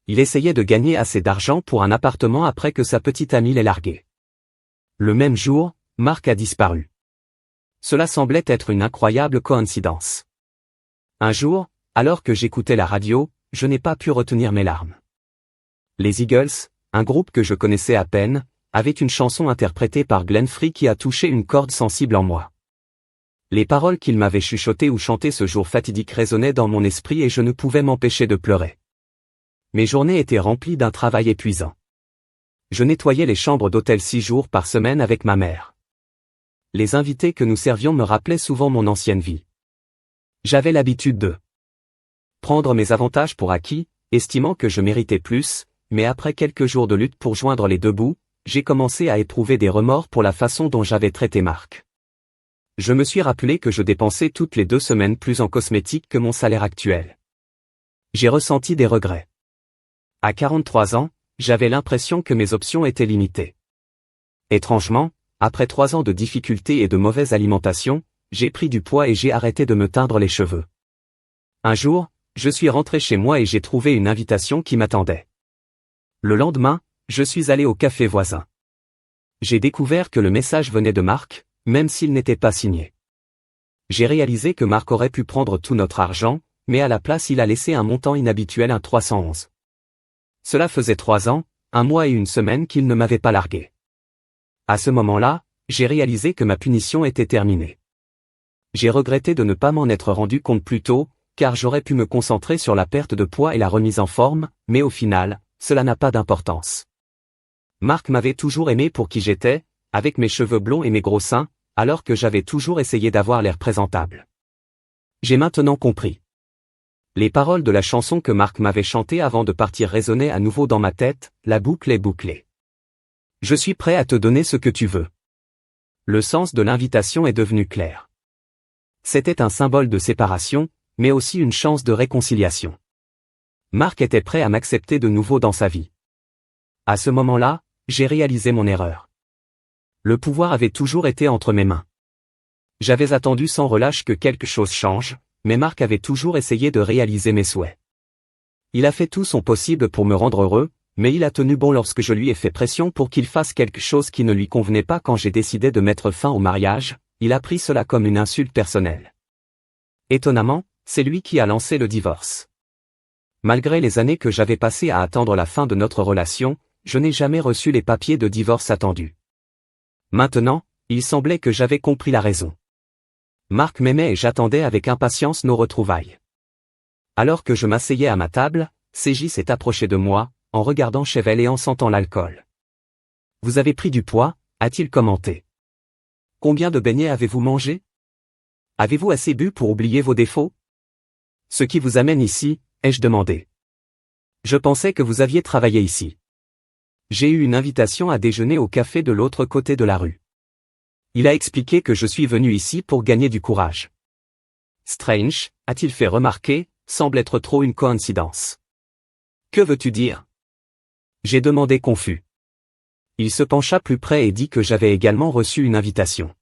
Il essayait de gagner assez d'argent pour un appartement après que sa petite amie l'ait largué. Le même jour, Mark a disparu. Cela semblait être une incroyable coïncidence. Un jour, alors que j'écoutais la radio, je n'ai pas pu retenir mes larmes. Les Eagles, un groupe que je connaissais à peine, avaient une chanson interprétée par Glenn Frey qui a touché une corde sensible en moi. Les paroles qu'il m'avait chuchotées ou chantées ce jour fatidique résonnaient dans mon esprit et je ne pouvais m'empêcher de pleurer. Mes journées étaient remplies d'un travail épuisant. Je nettoyais les chambres d'hôtel 6 jours par semaine avec ma mère. Les invités que nous servions me rappelaient souvent mon ancienne vie. J'avais l'habitude de prendre mes avantages pour acquis, estimant que je méritais plus, mais après quelques jours de lutte pour joindre les deux bouts, j'ai commencé à éprouver des remords pour la façon dont j'avais traité Mark. Je me suis rappelé que je dépensais toutes les 2 semaines plus en cosmétiques que mon salaire actuel. J'ai ressenti des regrets. À 43 ans, j'avais l'impression que mes options étaient limitées. Étrangement, après 3 ans de difficultés et de mauvaise alimentation, j'ai pris du poids et j'ai arrêté de me teindre les cheveux. Un jour, je suis rentré chez moi et j'ai trouvé une invitation qui m'attendait. Le lendemain, je suis allé au café voisin. J'ai découvert que le message venait de Marc, même s'il n'était pas signé. J'ai réalisé que Marc aurait pu prendre tout notre argent, mais à la place il a laissé un montant inhabituel, un 311. Cela faisait 3 ans, 1 mois et 1 semaine qu'il ne m'avait pas largué. À ce moment-là, j'ai réalisé que ma punition était terminée. J'ai regretté de ne pas m'en être rendu compte plus tôt, car j'aurais pu me concentrer sur la perte de poids et la remise en forme, mais au final, cela n'a pas d'importance. Marc m'avait toujours aimé pour qui j'étais, avec mes cheveux blonds et mes gros seins, alors que j'avais toujours essayé d'avoir l'air présentable. J'ai maintenant compris. Les paroles de la chanson que Marc m'avait chantée avant de partir résonnaient à nouveau dans ma tête, la boucle est bouclée. Je suis prêt à te donner ce que tu veux. Le sens de l'invitation est devenu clair. C'était un symbole de séparation, mais aussi une chance de réconciliation. Marc était prêt à m'accepter de nouveau dans sa vie. À ce moment-là, j'ai réalisé mon erreur. Le pouvoir avait toujours été entre mes mains. J'avais attendu sans relâche que quelque chose change, mais Marc avait toujours essayé de réaliser mes souhaits. Il a fait tout son possible pour me rendre heureux, mais il a tenu bon lorsque je lui ai fait pression pour qu'il fasse quelque chose qui ne lui convenait pas. Quand j'ai décidé de mettre fin au mariage, il a pris cela comme une insulte personnelle. Étonnamment, c'est lui qui a lancé le divorce. Malgré les années que j'avais passées à attendre la fin de notre relation, je n'ai jamais reçu les papiers de divorce attendus. Maintenant, il semblait que j'avais compris la raison. Marc m'aimait et j'attendais avec impatience nos retrouvailles. Alors que je m'asseyais à ma table, CJ s'est approché de moi, en regardant Chevel et en sentant l'alcool. « Vous avez pris du poids ?» a-t-il commenté. « Combien de beignets avez-vous mangé? Avez-vous assez bu pour oublier vos défauts? Ce qui vous amène ici, ai-je demandé. Je pensais que vous aviez travaillé ici. J'ai eu une invitation à déjeuner au café de l'autre côté de la rue. Il a expliqué que je suis venu ici pour gagner du courage. Strange, a-t-il fait remarquer, semble être trop une coïncidence. Que veux-tu dire? J'ai demandé confus. Il se pencha plus près et dit que j'avais également reçu une invitation.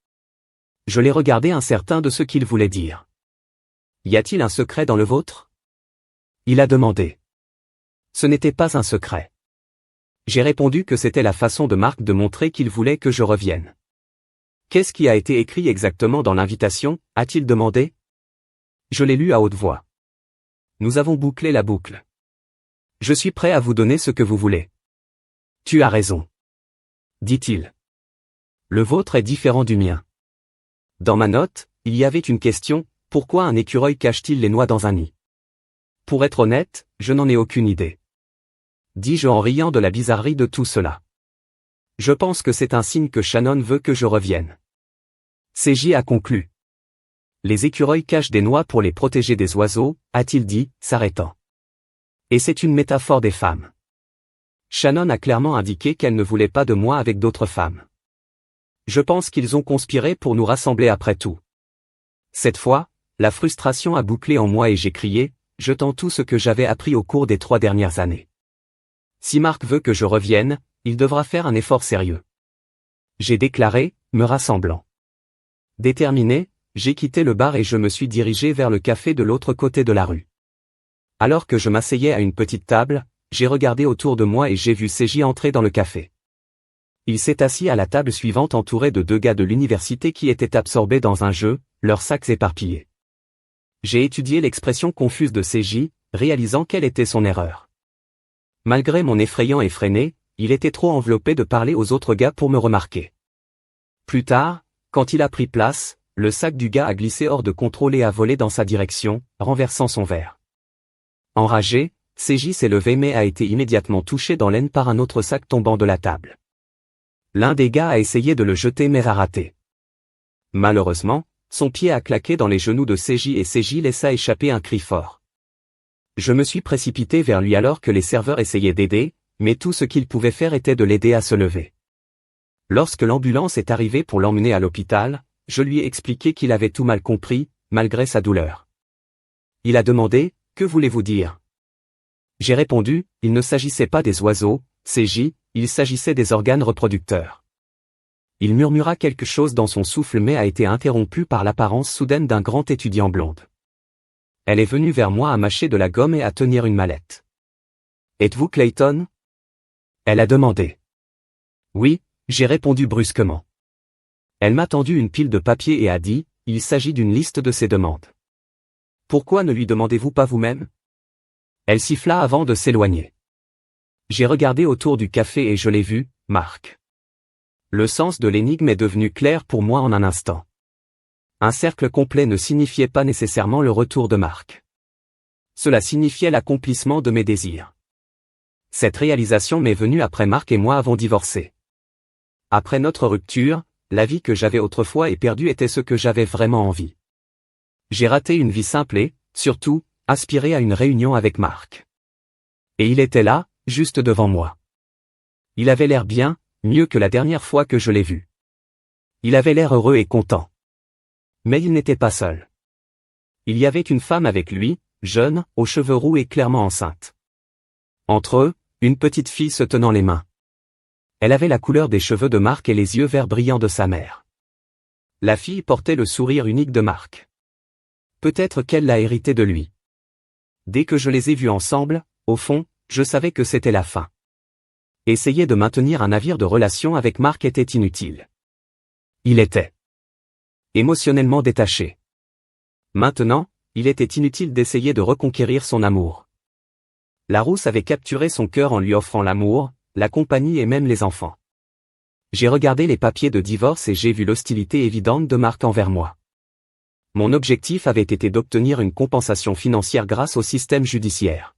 Je l'ai regardé incertain de ce qu'il voulait dire. Y a-t-il un secret dans le vôtre? Il a demandé. Ce n'était pas un secret. J'ai répondu que c'était la façon de Marc de montrer qu'il voulait que je revienne. Qu'est-ce qui a été écrit exactement dans l'invitation, a-t-il demandé? Je l'ai lu à haute voix. Nous avons bouclé la boucle. Je suis prêt à vous donner ce que vous voulez. Tu as raison. Dit-il. Le vôtre est différent du mien. Dans ma note, il y avait une question, pourquoi un écureuil cache-t-il les noix dans un nid? Pour être honnête, je n'en ai aucune idée. Dis-je en riant de la bizarrerie de tout cela. Je pense que c'est un signe que Shannon veut que je revienne. CJ a conclu. Les écureuils cachent des noix pour les protéger des oiseaux, a-t-il dit, s'arrêtant. Et c'est une métaphore des femmes. Shannon a clairement indiqué qu'elle ne voulait pas de moi avec d'autres femmes. Je pense qu'ils ont conspiré pour nous rassembler après tout. Cette fois, la frustration a bouclé en moi et j'ai crié, jetant tout ce que j'avais appris au cours des 3 dernières années. Si Marc veut que je revienne, il devra faire un effort sérieux. J'ai déclaré, me rassemblant. Déterminé, j'ai quitté le bar et je me suis dirigé vers le café de l'autre côté de la rue. Alors que je m'asseyais à une petite table, j'ai regardé autour de moi et j'ai vu CJ entrer dans le café. Il s'est assis à la table suivante entouré de 2 gars de l'université qui étaient absorbés dans un jeu, leurs sacs éparpillés. J'ai étudié l'expression confuse de CJ, réalisant quelle était son erreur. Malgré mon effrayant effréné, il était trop enveloppé de parler aux autres gars pour me remarquer. Plus tard, quand il a pris place, le sac du gars a glissé hors de contrôle et a volé dans sa direction, renversant son verre. Enragé, CJ s'est levé mais a été immédiatement touché dans l'aine par un autre sac tombant de la table. L'un des gars a essayé de le jeter mais a raté. Malheureusement, son pied a claqué dans les genoux de CJ et CJ laissa échapper un cri fort. Je me suis précipité vers lui alors que les serveurs essayaient d'aider, mais tout ce qu'ils pouvaient faire était de l'aider à se lever. Lorsque l'ambulance est arrivée pour l'emmener à l'hôpital, je lui ai expliqué qu'il avait tout mal compris, malgré sa douleur. Il a demandé, « Que voulez-vous dire ?» J'ai répondu, « Il ne s'agissait pas des oiseaux, CJ, il s'agissait des organes reproducteurs. » Il murmura quelque chose dans son souffle mais a été interrompu par l'apparence soudaine d'un grand étudiant blonde. Elle est venue vers moi à mâcher de la gomme et à tenir une mallette. « Êtes-vous Clayton ?» Elle a demandé. « Oui », j'ai répondu brusquement. Elle m'a tendu une pile de papier et a dit, « Il s'agit d'une liste de ses demandes. Pourquoi ne lui demandez-vous pas vous-même » Elle siffla avant de s'éloigner. J'ai regardé autour du café et je l'ai vu, Marc. Le sens de l'énigme est devenu clair pour moi en un instant. Un cercle complet ne signifiait pas nécessairement le retour de Marc. Cela signifiait l'accomplissement de mes désirs. Cette réalisation m'est venue après Marc et moi avons divorcé. Après notre rupture, la vie que j'avais autrefois et perdue était ce que j'avais vraiment envie. J'ai raté une vie simple et, surtout, aspiré à une réunion avec Marc. Et il était là, juste devant moi. Il avait l'air bien, mieux que la dernière fois que je l'ai vu. Il avait l'air heureux et content. Mais il n'était pas seul. Il y avait une femme avec lui, jeune, aux cheveux roux et clairement enceinte. Entre eux, une petite fille se tenant les mains. Elle avait la couleur des cheveux de Marc et les yeux verts brillants de sa mère. La fille portait le sourire unique de Marc. Peut-être qu'elle l'a hérité de lui. Dès que je les ai vus ensemble, au fond, je savais que c'était la fin. Essayer de maintenir un navire de relation avec Marc était inutile. Il était émotionnellement détaché. Maintenant, il était inutile d'essayer de reconquérir son amour. La rousse avait capturé son cœur en lui offrant l'amour, la compagnie et même les enfants. J'ai regardé les papiers de divorce et j'ai vu l'hostilité évidente de Marc envers moi. Mon objectif avait été d'obtenir une compensation financière grâce au système judiciaire.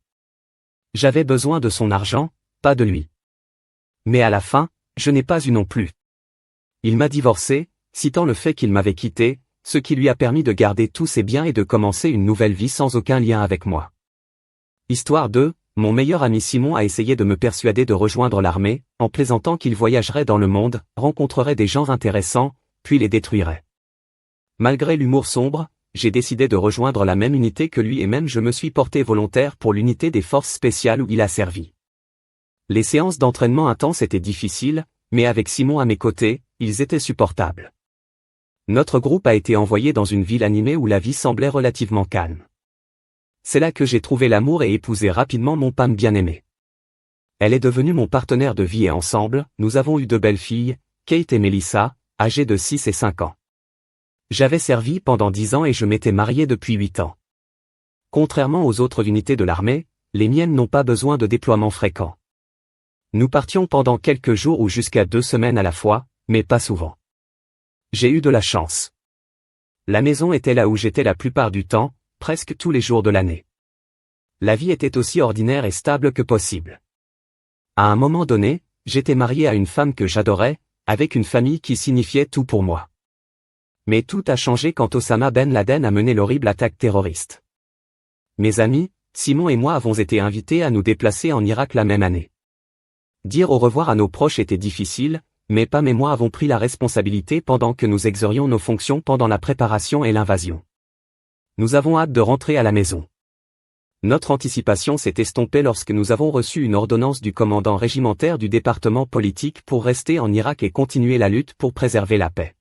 J'avais besoin de son argent, pas de lui. Mais à la fin, je n'ai pas eu non plus. Il m'a divorcé, citant le fait qu'il m'avait quitté, ce qui lui a permis de garder tous ses biens et de commencer une nouvelle vie sans aucun lien avec moi. Histoire 2, mon meilleur ami Simon a essayé de me persuader de rejoindre l'armée, en plaisantant qu'il voyagerait dans le monde, rencontrerait des gens intéressants, puis les détruirait. Malgré l'humour sombre, j'ai décidé de rejoindre la même unité que lui et même je me suis porté volontaire pour l'unité des forces spéciales où il a servi. Les séances d'entraînement intenses étaient difficiles, mais avec Simon à mes côtés, ils étaient supportables. Notre groupe a été envoyé dans une ville animée où la vie semblait relativement calme. C'est là que j'ai trouvé l'amour et épousé rapidement mon Pam bien-aimé. Elle est devenue mon partenaire de vie et ensemble, nous avons eu 2 belles filles, Kate et Melissa, âgées de 6 et 5 ans. J'avais servi pendant 10 ans et je m'étais marié depuis 8 ans. Contrairement aux autres unités de l'armée, les miennes n'ont pas besoin de déploiement fréquent. Nous partions pendant quelques jours ou jusqu'à 2 semaines à la fois, mais pas souvent. J'ai eu de la chance. La maison était là où j'étais la plupart du temps, presque tous les jours de l'année. La vie était aussi ordinaire et stable que possible. À un moment donné, j'étais marié à une femme que j'adorais, avec une famille qui signifiait tout pour moi. Mais tout a changé quand Osama Ben Laden a mené l'horrible attaque terroriste. Mes amis, Simon et moi avons été invités à nous déplacer en Irak la même année. Dire au revoir à nos proches était difficile, mais Pam et moi avons pris la responsabilité pendant que nous exercions nos fonctions pendant la préparation et l'invasion. Nous avons hâte de rentrer à la maison. Notre anticipation s'est estompée lorsque nous avons reçu une ordonnance du commandant régimentaire du département politique pour rester en Irak et continuer la lutte pour préserver la paix.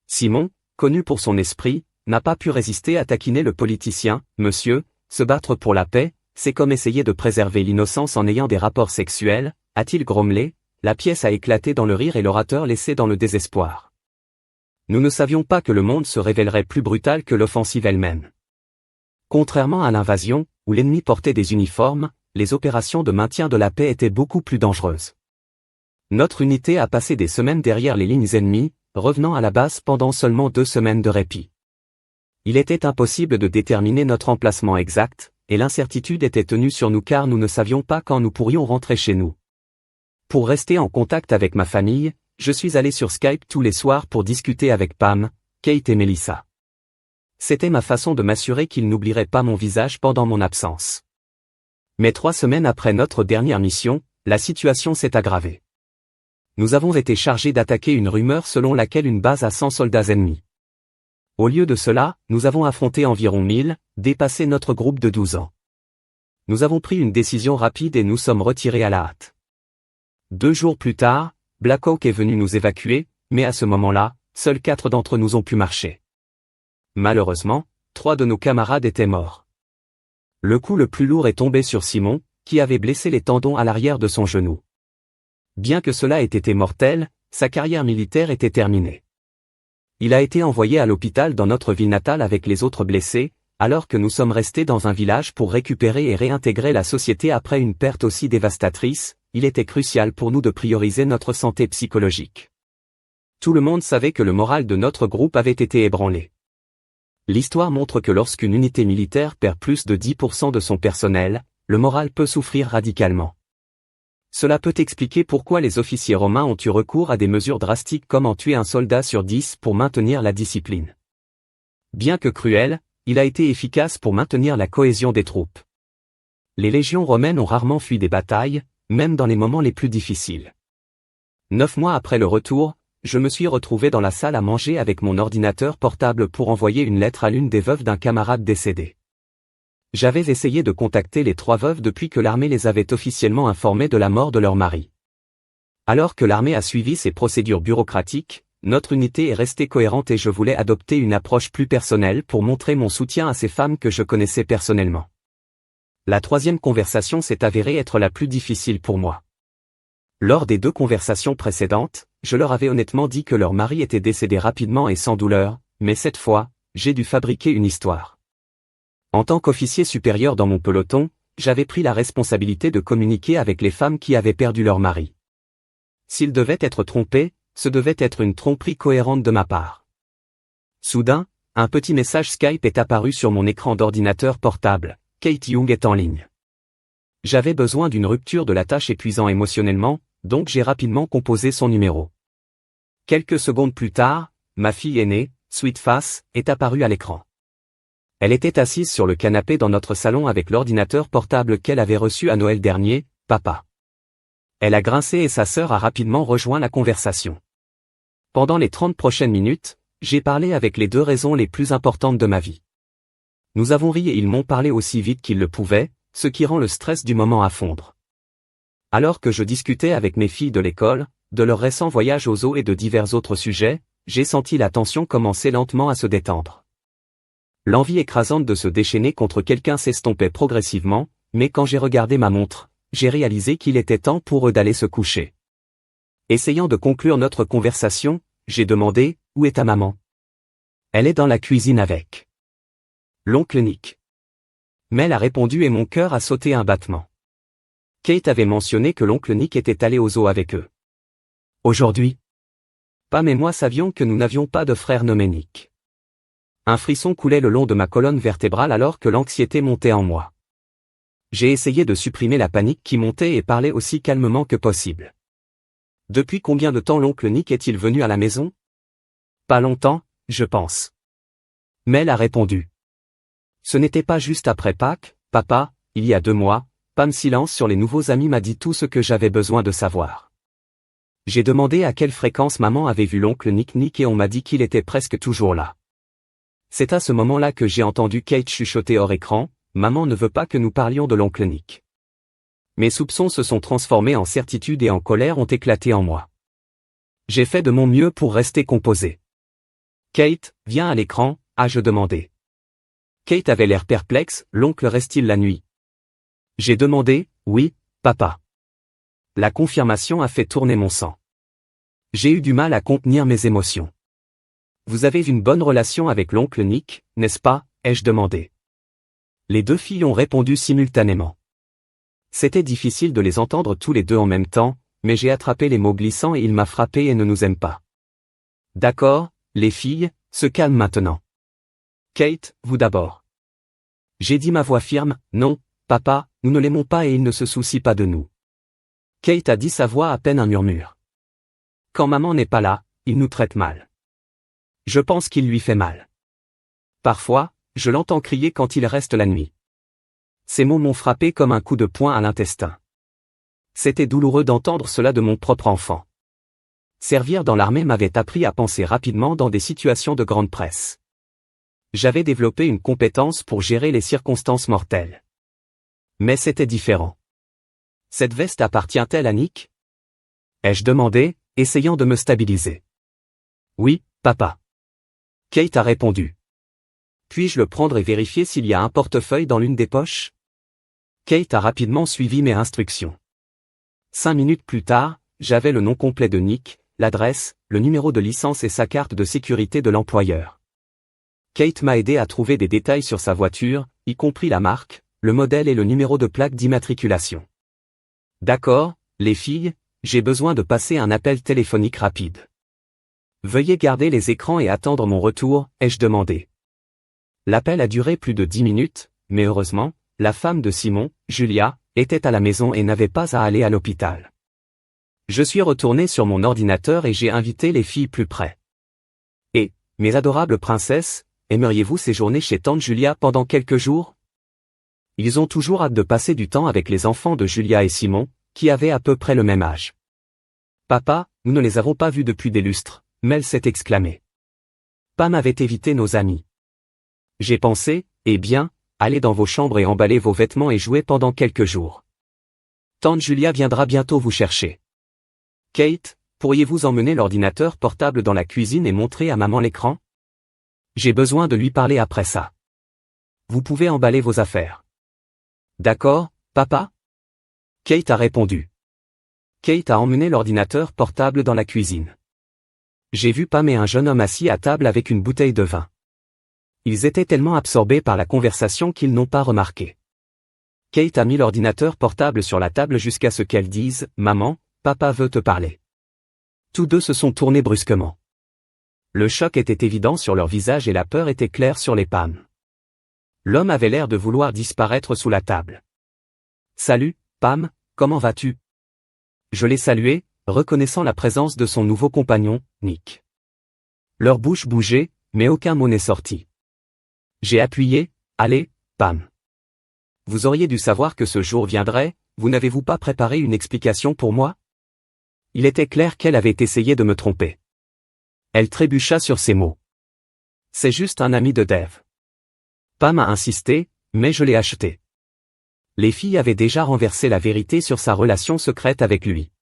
Simon, connu pour son esprit, n'a pas pu résister à taquiner le politicien, « Monsieur, se battre pour la paix, c'est comme essayer de préserver l'innocence en ayant des rapports sexuels », a-t-il grommelé, la pièce a éclaté dans le rire et l'orateur laissé dans le désespoir. Nous ne savions pas que le monde se révélerait plus brutal que l'offensive elle-même. Contrairement à l'invasion, où l'ennemi portait des uniformes, les opérations de maintien de la paix étaient beaucoup plus dangereuses. Notre unité a passé des semaines derrière les lignes ennemies, revenant à la base pendant seulement 2 semaines de répit. Il était impossible de déterminer notre emplacement exact, et l'incertitude était tenue sur nous car nous ne savions pas quand nous pourrions rentrer chez nous. Pour rester en contact avec ma famille, je suis allé sur Skype tous les soirs pour discuter avec Pam, Kate et Melissa. C'était ma façon de m'assurer qu'ils n'oublieraient pas mon visage pendant mon absence. Mais 3 semaines après notre dernière mission, la situation s'est aggravée. Nous avons été chargés d'attaquer une rumeur selon laquelle une base a 100 soldats ennemis. Au lieu de cela, nous avons affronté environ 1000, dépassé notre groupe de 12 ans. Nous avons pris une décision rapide et nous sommes retirés à la hâte. 2 jours plus tard, Black Hawk est venu nous évacuer, mais à ce moment-là, seuls 4 d'entre nous ont pu marcher. Malheureusement, 3 de nos camarades étaient morts. Le coup le plus lourd est tombé sur Simon, qui avait blessé les tendons à l'arrière de son genou. Bien que cela ait été mortel, sa carrière militaire était terminée. Il a été envoyé à l'hôpital dans notre ville natale avec les autres blessés, alors que nous sommes restés dans un village pour récupérer et réintégrer la société après une perte aussi dévastatrice. Il était crucial pour nous de prioriser notre santé psychologique. Tout le monde savait que le moral de notre groupe avait été ébranlé. L'histoire montre que lorsqu'une unité militaire perd plus de 10% de son personnel, le moral peut souffrir radicalement. Cela peut expliquer pourquoi les officiers romains ont eu recours à des mesures drastiques comme en tuer un soldat sur 10 pour maintenir la discipline. Bien que cruel, il a été efficace pour maintenir la cohésion des troupes. Les légions romaines ont rarement fui des batailles, même dans les moments les plus difficiles. 9 mois après le retour, je me suis retrouvé dans la salle à manger avec mon ordinateur portable pour envoyer une lettre à l'une des veuves d'un camarade décédé. J'avais essayé de contacter les 3 veuves depuis que l'armée les avait officiellement informées de la mort de leur mari. Alors que l'armée a suivi ses procédures bureaucratiques, notre unité est restée cohérente et je voulais adopter une approche plus personnelle pour montrer mon soutien à ces femmes que je connaissais personnellement. La 3e conversation s'est avérée être la plus difficile pour moi. Lors des 2 conversations précédentes, je leur avais honnêtement dit que leur mari était décédé rapidement et sans douleur, mais cette fois, j'ai dû fabriquer une histoire. En tant qu'officier supérieur dans mon peloton, j'avais pris la responsabilité de communiquer avec les femmes qui avaient perdu leur mari. S'ils devaient être trompés, ce devait être une tromperie cohérente de ma part. Soudain, un petit message Skype est apparu sur mon écran d'ordinateur portable. Kate Young est en ligne. J'avais besoin d'une rupture de la tâche épuisant émotionnellement, donc j'ai rapidement composé son numéro. Quelques secondes plus tard, ma fille aînée, Sweet Face, est apparue à l'écran. Elle était assise sur le canapé dans notre salon avec l'ordinateur portable qu'elle avait reçu à Noël dernier, papa. Elle a grincé et sa sœur a rapidement rejoint la conversation. Pendant les 30 prochaines minutes, j'ai parlé avec les 2 raisons les plus importantes de ma vie. Nous avons ri et ils m'ont parlé aussi vite qu'ils le pouvaient, ce qui rend le stress du moment à fondre. Alors que je discutais avec mes filles de l'école, de leur récent voyage aux zoo et de divers autres sujets, j'ai senti la tension commencer lentement à se détendre. L'envie écrasante de se déchaîner contre quelqu'un s'estompait progressivement, mais quand j'ai regardé ma montre, j'ai réalisé qu'il était temps pour eux d'aller se coucher. Essayant de conclure notre conversation, j'ai demandé « Où est ta maman ?» Elle est dans la cuisine avec l'oncle Nick. Mel a répondu et mon cœur a sauté un battement. Kate avait mentionné que l'oncle Nick était allé au zoo avec eux. Aujourd'hui, Pam et moi savions que nous n'avions pas de frère nommé Nick. Un frisson coulait le long de ma colonne vertébrale alors que l'anxiété montait en moi. J'ai essayé de supprimer la panique qui montait et parler aussi calmement que possible. Depuis combien de temps l'oncle Nick est-il venu à la maison? Pas longtemps, je pense. Mel a répondu. Ce n'était pas juste après Pâques, papa, il y a 2 mois, Pam silence sur les nouveaux amis m'a dit tout ce que j'avais besoin de savoir. J'ai demandé à quelle fréquence maman avait vu l'oncle Nick et on m'a dit qu'il était presque toujours là. C'est à ce moment-là que j'ai entendu Kate chuchoter hors écran, maman ne veut pas que nous parlions de l'oncle Nick. Mes soupçons se sont transformés en certitude et en colère ont éclaté en moi. J'ai fait de mon mieux pour rester composé. Kate, viens à l'écran, ai-je demandé. Kate avait l'air perplexe, l'oncle reste-t-il la nuit? J'ai demandé, oui, papa. La confirmation a fait tourner mon sang. J'ai eu du mal à contenir mes émotions. Vous avez une bonne relation avec l'oncle Nick, n'est-ce pas, ai-je demandé. Les 2 filles ont répondu simultanément. C'était difficile de les entendre tous les 2 en même temps, mais j'ai attrapé les mots glissants et il m'a frappé et ne nous aime pas. D'accord, les filles, se calme maintenant. Kate, vous d'abord. J'ai dit ma voix ferme, non, papa, nous ne l'aimons pas et il ne se soucie pas de nous. Kate a dit sa voix à peine un murmure. Quand maman n'est pas là, il nous traite mal. Je pense qu'il lui fait mal. Parfois, je l'entends crier quand il reste la nuit. Ces mots m'ont frappé comme un coup de poing à l'intestin. C'était douloureux d'entendre cela de mon propre enfant. Servir dans l'armée m'avait appris à penser rapidement dans des situations de grande presse. J'avais développé une compétence pour gérer les circonstances mortelles. Mais c'était différent. Cette veste appartient-elle à Nick? Ai-je demandé, essayant de me stabiliser. Oui, papa. Kate a répondu. Puis-je le prendre et vérifier s'il y a un portefeuille dans l'une des poches? Kate a rapidement suivi mes instructions. 5 minutes plus tard, j'avais le nom complet de Nick, l'adresse, le numéro de licence et sa carte de sécurité de l'employeur. Kate m'a aidé à trouver des détails sur sa voiture, y compris la marque, le modèle et le numéro de plaque d'immatriculation. D'accord, les filles, j'ai besoin de passer un appel téléphonique rapide. Veuillez garder les écrans et attendre mon retour, ai-je demandé. L'appel a duré plus de 10 minutes, mais heureusement, la femme de Simon, Julia, était à la maison et n'avait pas à aller à l'hôpital. Je suis retourné sur mon ordinateur et j'ai invité les filles plus près. Et, mes adorables princesses, aimeriez-vous séjourner chez tante Julia pendant quelques jours? Ils ont toujours hâte de passer du temps avec les enfants de Julia et Simon, qui avaient à peu près le même âge. Papa, nous ne les avons pas vus depuis des lustres, Mel s'est exclamée. Pam avait évité nos amis. J'ai pensé, eh bien, allez dans vos chambres et emballez vos vêtements et jouez pendant quelques jours. Tante Julia viendra bientôt vous chercher. Kate, pourriez-vous emmener l'ordinateur portable dans la cuisine et montrer à maman l'écran? J'ai besoin de lui parler après ça. Vous pouvez emballer vos affaires. D'accord, papa? Kate a répondu. Kate a emmené l'ordinateur portable dans la cuisine. J'ai vu Pam et un jeune homme assis à table avec une bouteille de vin. Ils étaient tellement absorbés par la conversation qu'ils n'ont pas remarqué. Kate a mis l'ordinateur portable sur la table jusqu'à ce qu'elle dise « Maman, papa veut te parler ». Tous deux se sont tournés brusquement. Le choc était évident sur leur visage et la peur était claire sur les Pam. L'homme avait l'air de vouloir disparaître sous la table. « Salut, Pam, comment vas-tu » Je l'ai salué, reconnaissant la présence de son nouveau compagnon, Nick. Leur bouche bougeait, mais aucun mot n'est sorti. J'ai appuyé, « Allez, Pam. Vous auriez dû savoir que ce jour viendrait, vous n'avez-vous pas préparé une explication pour moi ?» Il était clair qu'elle avait essayé de me tromper. Elle trébucha sur ces mots. « C'est juste un ami de Dave. » Pam a insisté, mais je l'ai acheté. Les filles avaient déjà renversé la vérité sur sa relation secrète avec lui.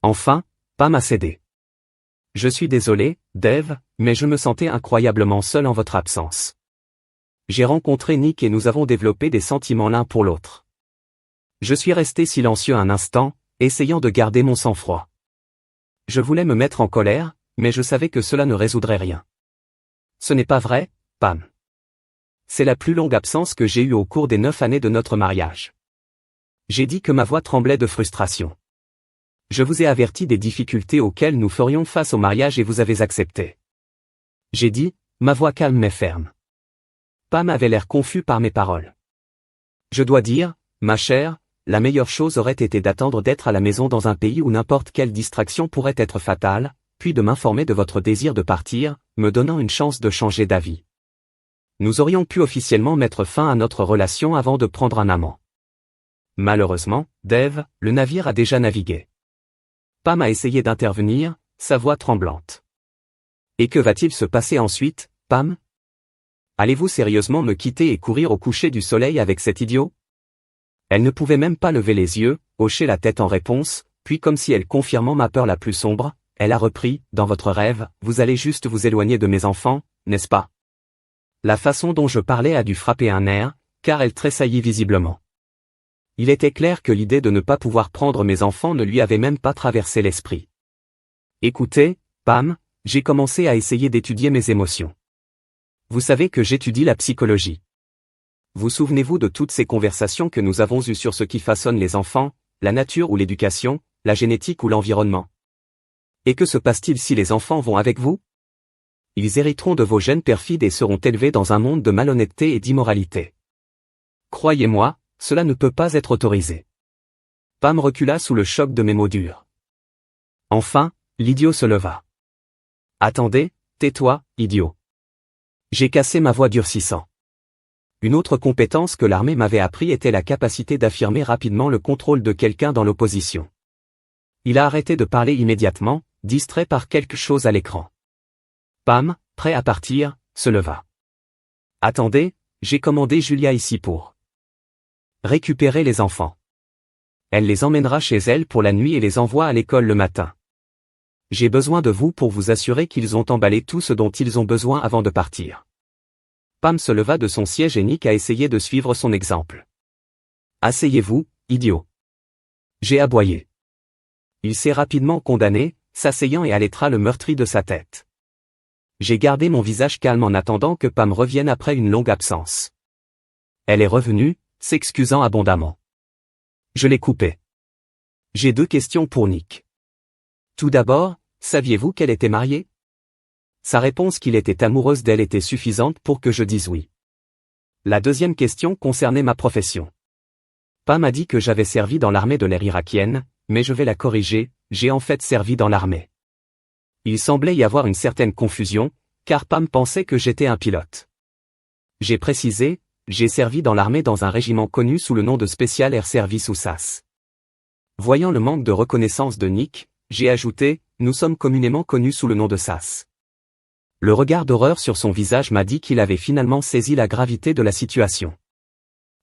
Enfin, Pam a cédé. « Je suis désolé, Dave, mais je me sentais incroyablement seul en votre absence. J'ai rencontré Nick et nous avons développé des sentiments l'un pour l'autre. » Je suis resté silencieux un instant, essayant de garder mon sang-froid. Je voulais me mettre en colère, mais je savais que cela ne résoudrait rien. « Ce n'est pas vrai, Pam. C'est la plus longue absence que j'ai eue au cours des 9 années de notre mariage. » J'ai dit que ma voix tremblait de frustration. « Je vous ai averti des difficultés auxquelles nous ferions face au mariage et vous avez accepté. » J'ai dit, ma voix calme mais ferme. Pam avait l'air confus par mes paroles. « Je dois dire, ma chère, la meilleure chose aurait été d'attendre d'être à la maison dans un pays où n'importe quelle distraction pourrait être fatale, puis de m'informer de votre désir de partir, me donnant une chance de changer d'avis. Nous aurions pu officiellement mettre fin à notre relation avant de prendre un amant. Malheureusement, Dave, le navire a déjà navigué. » Pam a essayé d'intervenir, sa voix tremblante. « Et que va-t-il se passer ensuite, Pam? Allez-vous sérieusement me quitter et courir au coucher du soleil avec cet idiot? » Elle ne pouvait même pas lever les yeux, hocher la tête en réponse, puis comme si elle confirmant ma peur la plus sombre, elle a repris, « Dans votre rêve, vous allez juste vous éloigner de mes enfants, n'est-ce pas? » La façon dont je parlais a dû frapper un nerf, car elle tressaillit visiblement. Il était clair que l'idée de ne pas pouvoir prendre mes enfants ne lui avait même pas traversé l'esprit. Écoutez, Pam, j'ai commencé à essayer d'étudier mes émotions. Vous savez que j'étudie la psychologie. Vous souvenez-vous de toutes ces conversations que nous avons eues sur ce qui façonne les enfants, la nature ou l'éducation, la génétique ou l'environnement? Et que se passe-t-il si les enfants vont avec vous? Ils hériteront de vos gènes perfides et seront élevés dans un monde de malhonnêteté et d'immoralité. Croyez-moi, cela ne peut pas être autorisé. Pam recula sous le choc de mes mots durs. Enfin, l'idiot se leva. Attendez, tais-toi, idiot. J'ai cassé ma voix durcissant. Une autre compétence que l'armée m'avait appris était la capacité d'affirmer rapidement le contrôle de quelqu'un dans l'opposition. Il a arrêté de parler immédiatement, distrait par quelque chose à l'écran. Pam, prêt à partir, se leva. Attendez, j'ai commandé Julia ici pour récupérer les enfants. Elle les emmènera chez elle pour la nuit et les envoie à l'école le matin. J'ai besoin de vous pour vous assurer qu'ils ont emballé tout ce dont ils ont besoin avant de partir. Pam se leva de son siège et Nick a essayé de suivre son exemple. Asseyez-vous, idiot. J'ai aboyé. Il s'est rapidement condamné, s'asseyant et allétra le meurtri de sa tête. J'ai gardé mon visage calme en attendant que Pam revienne après une longue absence. Elle est revenue, s'excusant abondamment. Je l'ai coupée. J'ai 2 questions pour Nick. Tout d'abord, saviez-vous qu'elle était mariée? Sa réponse qu'il était amoureuse d'elle était suffisante pour que je dise oui. La deuxième question concernait ma profession. Pam m'a dit que j'avais servi dans l'armée de l'air irakienne, mais je vais la corriger, j'ai en fait servi dans l'armée. Il semblait y avoir une certaine confusion, car Pam pensait que j'étais un pilote. J'ai précisé, j'ai servi dans l'armée dans un régiment connu sous le nom de Special Air Service ou SAS. Voyant le manque de reconnaissance de Nick, j'ai ajouté, nous sommes communément connus sous le nom de SAS. Le regard d'horreur sur son visage m'a dit qu'il avait finalement saisi la gravité de la situation.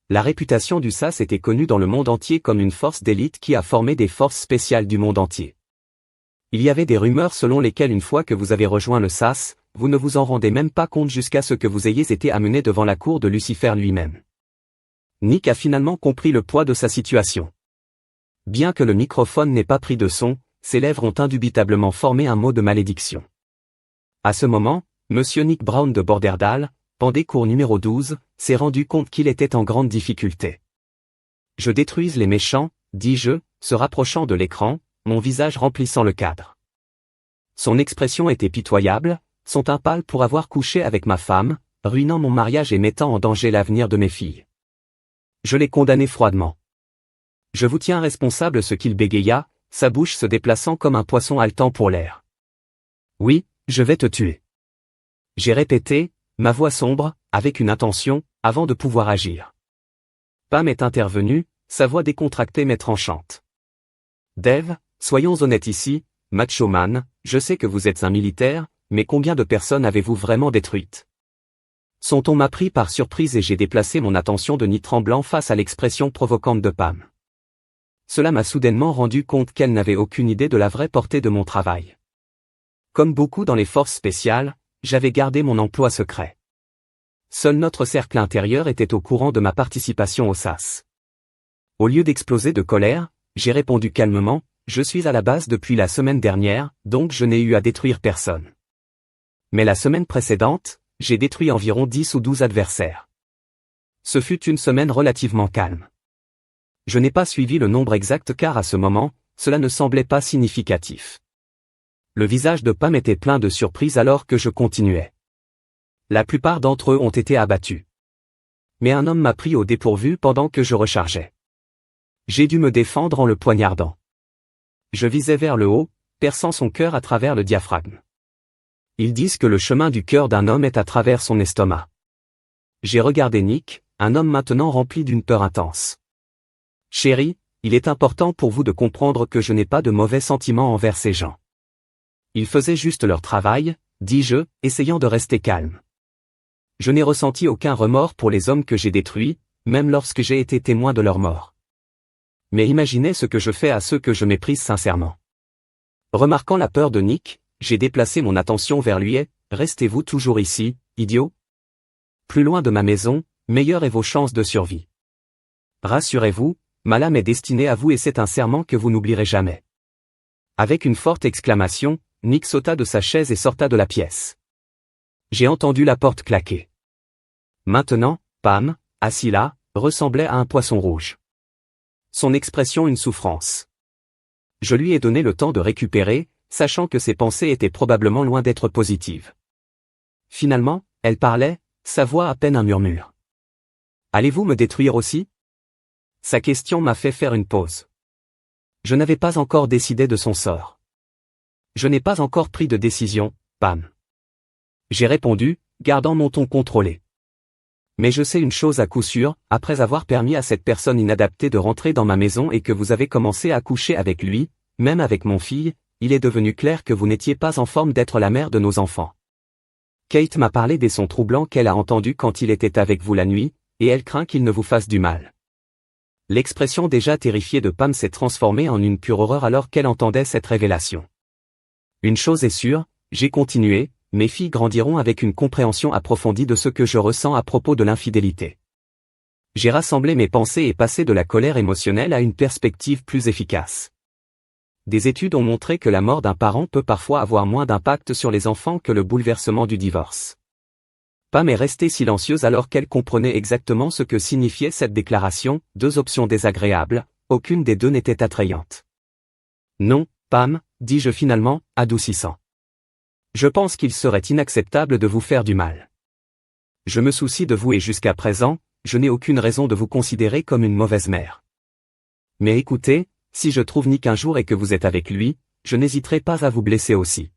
La réputation du SAS était connue dans le monde entier comme une force d'élite qui a formé des forces spéciales du monde entier. Il y avait des rumeurs selon lesquelles une fois que vous avez rejoint le SAS, vous ne vous en rendez même pas compte jusqu'à ce que vous ayez été amené devant la cour de Lucifer lui-même. Nick a finalement compris le poids de sa situation. Bien que le microphone n'ait pas pris de son, ses lèvres ont indubitablement formé un mot de malédiction. À ce moment, Monsieur Nick Brown de Borderdale, pendé cours numéro 12, s'est rendu compte qu'il était en grande difficulté. Je détruise les méchants, dis-je, se rapprochant de l'écran, mon visage remplissant le cadre. Son expression était pitoyable, son teint pâle pour avoir couché avec ma femme, ruinant mon mariage et mettant en danger l'avenir de mes filles. Je l'ai condamné froidement. Je vous tiens responsable ce qu'il bégaya, sa bouche se déplaçant comme un poisson haletant pour l'air. Oui, je vais te tuer. J'ai répété, ma voix sombre, avec une intention, avant de pouvoir agir. Pam est intervenue, sa voix décontractée mais tranchante. Dave, soyons honnêtes ici, Macho Man, je sais que vous êtes un militaire, mais combien de personnes avez-vous vraiment détruites? Son ton m'a pris par surprise et j'ai déplacé mon attention de nid tremblant face à l'expression provocante de Pam. Cela m'a soudainement rendu compte qu'elle n'avait aucune idée de la vraie portée de mon travail. Comme beaucoup dans les forces spéciales, j'avais gardé mon emploi secret. Seul notre cercle intérieur était au courant de ma participation au SAS. Au lieu d'exploser de colère, j'ai répondu calmement, je suis à la base depuis la semaine dernière, donc je n'ai eu à détruire personne. Mais la semaine précédente, j'ai détruit environ 10 ou 12 adversaires. Ce fut une semaine relativement calme. Je n'ai pas suivi le nombre exact car à ce moment, cela ne semblait pas significatif. Le visage de Pam était plein de surprise alors que je continuais. La plupart d'entre eux ont été abattus. Mais un homme m'a pris au dépourvu pendant que je rechargeais. J'ai dû me défendre en le poignardant. Je visais vers le haut, perçant son cœur à travers le diaphragme. Ils disent que le chemin du cœur d'un homme est à travers son estomac. J'ai regardé Nick, un homme maintenant rempli d'une peur intense. Chérie, il est important pour vous de comprendre que je n'ai pas de mauvais sentiments envers ces gens. Ils faisaient juste leur travail, dis-je, essayant de rester calme. Je n'ai ressenti aucun remords pour les hommes que j'ai détruits, même lorsque j'ai été témoin de leur mort. Mais imaginez ce que je fais à ceux que je méprise sincèrement. Remarquant la peur de Nick, j'ai déplacé mon attention vers lui et, restez-vous toujours ici, idiot? Plus loin de ma maison, meilleures est vos chances de survie. Rassurez-vous, ma lame est destinée à vous et c'est un serment que vous n'oublierez jamais. Avec une forte exclamation, Nick sauta de sa chaise et sorta de la pièce. J'ai entendu la porte claquer. Maintenant, Pam, assis là, ressemblait à un poisson rouge. Son expression une souffrance. Je lui ai donné le temps de récupérer, sachant que ses pensées étaient probablement loin d'être positives. Finalement, elle parlait, sa voix à peine un murmure. Allez-vous me détruire aussi? Sa question m'a fait faire une pause. Je n'avais pas encore décidé de son sort. Je n'ai pas encore pris de décision, Pam. J'ai répondu, gardant mon ton contrôlé. Mais je sais une chose à coup sûr, après avoir permis à cette personne inadaptée de rentrer dans ma maison et que vous avez commencé à coucher avec lui, même avec mon fils, il est devenu clair que vous n'étiez pas en forme d'être la mère de nos enfants. Kate m'a parlé des sons troublants qu'elle a entendus quand il était avec vous la nuit, et elle craint qu'il ne vous fasse du mal. L'expression déjà terrifiée de Pam s'est transformée en une pure horreur alors qu'elle entendait cette révélation. Une chose est sûre, j'ai continué, mes filles grandiront avec une compréhension approfondie de ce que je ressens à propos de l'infidélité. J'ai rassemblé mes pensées et passé de la colère émotionnelle à une perspective plus efficace. Des études ont montré que la mort d'un parent peut parfois avoir moins d'impact sur les enfants que le bouleversement du divorce. Pam est restée silencieuse alors qu'elle comprenait exactement ce que signifiait cette déclaration, deux options désagréables, aucune des deux n'était attrayante. Non, Pam, dis-je finalement, adoucissant. Je pense qu'il serait inacceptable de vous faire du mal. Je me soucie de vous et jusqu'à présent, je n'ai aucune raison de vous considérer comme une mauvaise mère. Mais écoutez, si je trouve Nick un jour et que vous êtes avec lui, je n'hésiterai pas à vous blesser aussi.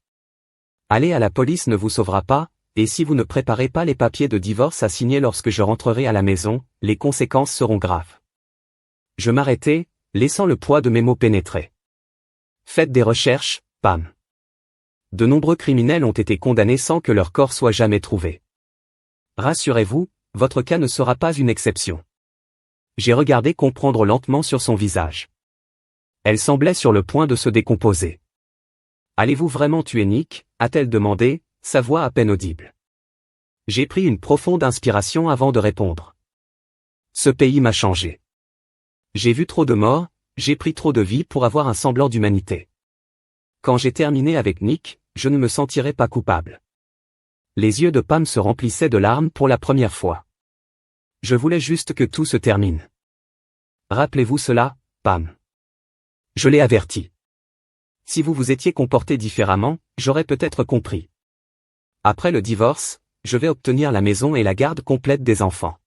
Aller à la police ne vous sauvera pas, et si vous ne préparez pas les papiers de divorce à signer lorsque je rentrerai à la maison, les conséquences seront graves. Je m'arrêtai, laissant le poids de mes mots pénétrer. Faites des recherches, Pam. De nombreux criminels ont été condamnés sans que leur corps soit jamais trouvé. Rassurez-vous, votre cas ne sera pas une exception. J'ai regardé comprendre lentement sur son visage. Elle semblait sur le point de se décomposer. Allez-vous vraiment tuer Nick, a-t-elle demandé, sa voix à peine audible. J'ai pris une profonde inspiration avant de répondre. Ce pays m'a changé. J'ai vu trop de morts, j'ai pris trop de vies pour avoir un semblant d'humanité. Quand j'ai terminé avec Nick, je ne me sentirai pas coupable. Les yeux de Pam se remplissaient de larmes pour la première fois. Je voulais juste que tout se termine. Rappelez-vous cela, Pam. Je l'ai averti. Si vous vous étiez comporté différemment, j'aurais peut-être compris. Après le divorce, je vais obtenir la maison et la garde complète des enfants.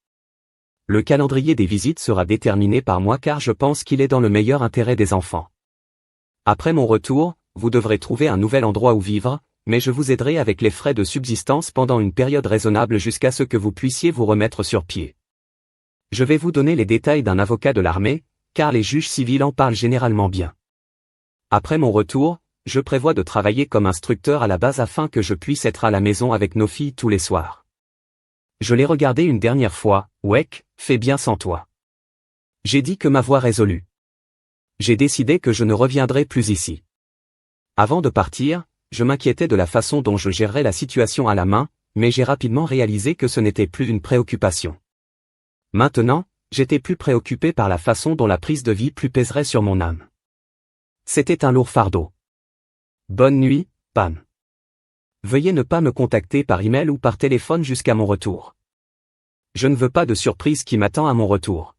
Le calendrier des visites sera déterminé par moi car je pense qu'il est dans le meilleur intérêt des enfants. Après mon retour, vous devrez trouver un nouvel endroit où vivre, mais je vous aiderai avec les frais de subsistance pendant une période raisonnable jusqu'à ce que vous puissiez vous remettre sur pied. Je vais vous donner les détails d'un avocat de l'armée, car les juges civils en parlent généralement bien. Après mon retour, je prévois de travailler comme instructeur à la base afin que je puisse être à la maison avec nos filles tous les soirs. Je l'ai regardé une dernière fois, Weck, fais bien sans toi. J'ai dit que ma voix résolue. J'ai décidé que je ne reviendrai plus ici. Avant de partir, je m'inquiétais de la façon dont je gérerais la situation à la main, mais j'ai rapidement réalisé que ce n'était plus une préoccupation. Maintenant, j'étais plus préoccupé par la façon dont la prise de vie plus pèserait sur mon âme. C'était un lourd fardeau. Bonne nuit, Pam. Veuillez ne pas me contacter par email ou par téléphone jusqu'à mon retour. Je ne veux pas de surprise qui m'attend à mon retour.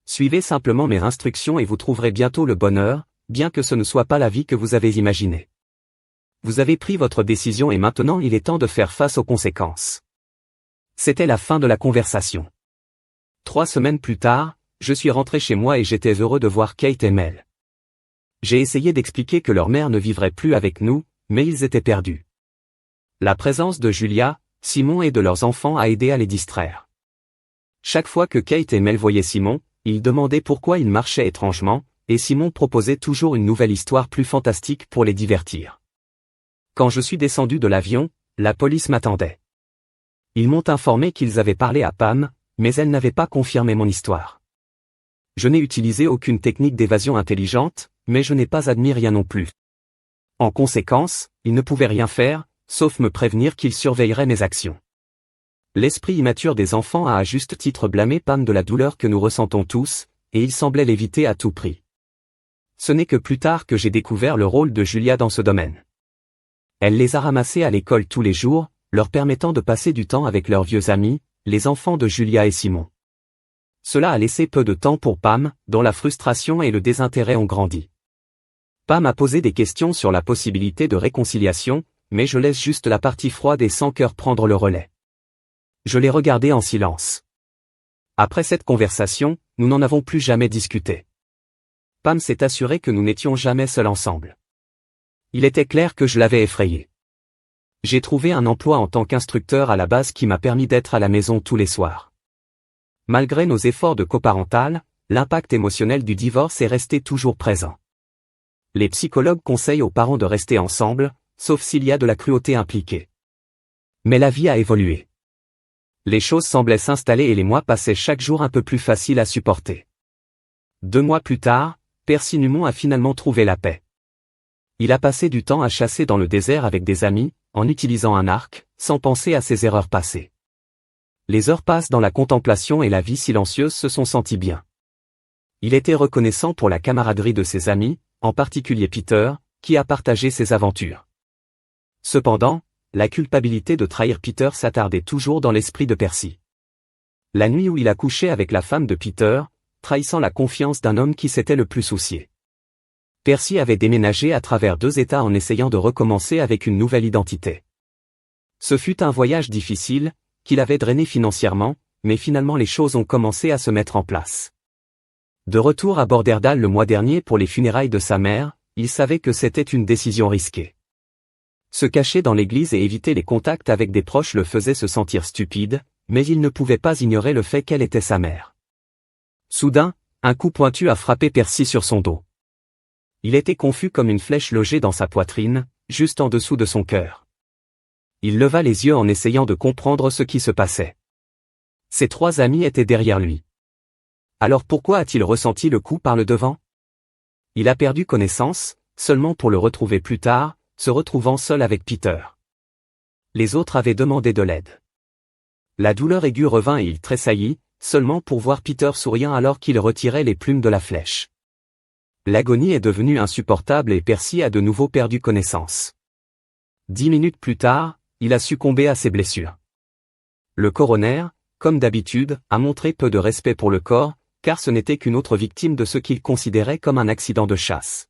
Suivez simplement mes instructions et vous trouverez bientôt le bonheur, bien que ce ne soit pas la vie que vous avez imaginée. Vous avez pris votre décision et maintenant il est temps de faire face aux conséquences. C'était la fin de la conversation. 3 semaines plus tard, je suis rentré chez moi et j'étais heureux de voir Kate et Mel. J'ai essayé d'expliquer que leur mère ne vivrait plus avec nous, mais ils étaient perdus. La présence de Julia, Simon et de leurs enfants a aidé à les distraire. Chaque fois que Kate et Mel voyaient Simon, ils demandaient pourquoi il marchait étrangement, et Simon proposait toujours une nouvelle histoire plus fantastique pour les divertir. Quand je suis descendu de l'avion, la police m'attendait. Ils m'ont informé qu'ils avaient parlé à Pam, mais elle n'avait pas confirmé mon histoire. Je n'ai utilisé aucune technique d'évasion intelligente, mais je n'ai pas admis rien non plus. En conséquence, ils ne pouvaient rien faire, sauf me prévenir qu'ils surveilleraient mes actions. L'esprit immature des enfants a à juste titre blâmé Pam de la douleur que nous ressentons tous, et ils semblaient l'éviter à tout prix. Ce n'est que plus tard que j'ai découvert le rôle de Julia dans ce domaine. Elle les a ramassés à l'école tous les jours, leur permettant de passer du temps avec leurs vieux amis, les enfants de Julia et Simon. Cela a laissé peu de temps pour Pam, dont la frustration et le désintérêt ont grandi. Pam a posé des questions sur la possibilité de réconciliation, mais je laisse juste la partie froide et sans cœur prendre le relais. Je l'ai regardé en silence. Après cette conversation, nous n'en avons plus jamais discuté. Pam s'est assurée que nous n'étions jamais seuls ensemble. Il était clair que je l'avais effrayée. J'ai trouvé un emploi en tant qu'instructeur à la base qui m'a permis d'être à la maison tous les soirs. Malgré nos efforts de coparental, l'impact émotionnel du divorce est resté toujours présent. Les psychologues conseillent aux parents de rester ensemble, sauf s'il y a de la cruauté impliquée. Mais la vie a évolué. Les choses semblaient s'installer et les mois passaient chaque jour un peu plus faciles à supporter. 2 mois plus tard, Percy Numon a finalement trouvé la paix. Il a passé du temps à chasser dans le désert avec des amis, en utilisant un arc, sans penser à ses erreurs passées. Les heures passent dans la contemplation et la vie silencieuse se sont senties bien. Il était reconnaissant pour la camaraderie de ses amis, en particulier Peter, qui a partagé ses aventures. Cependant, la culpabilité de trahir Peter s'attardait toujours dans l'esprit de Percy. La nuit où il a couché avec la femme de Peter, trahissant la confiance d'un homme qui s'était le plus soucié. Percy avait déménagé à travers 2 États en essayant de recommencer avec une nouvelle identité. Ce fut un voyage difficile, qu'il avait drainé financièrement, mais finalement les choses ont commencé à se mettre en place. De retour à Borderdal le mois dernier pour les funérailles de sa mère, il savait que c'était une décision risquée. Se cacher dans l'église et éviter les contacts avec des proches le faisait se sentir stupide, mais il ne pouvait pas ignorer le fait qu'elle était sa mère. Soudain, un coup pointu a frappé Percy sur son dos. Il était confus comme une flèche logée dans sa poitrine, juste en dessous de son cœur. Il leva les yeux en essayant de comprendre ce qui se passait. Ses 3 amis étaient derrière lui. Alors pourquoi a-t-il ressenti le coup par le devant? Il a perdu connaissance, seulement pour le retrouver plus tard, se retrouvant seul avec Peter. Les autres avaient demandé de l'aide. La douleur aiguë revint et il tressaillit, seulement pour voir Peter souriant alors qu'il retirait les plumes de la flèche. L'agonie est devenue insupportable et Percy a de nouveau perdu connaissance. 10 minutes plus tard, il a succombé à ses blessures. Le coroner, comme d'habitude, a montré peu de respect pour le corps, car ce n'était qu'une autre victime de ce qu'il considérait comme un accident de chasse.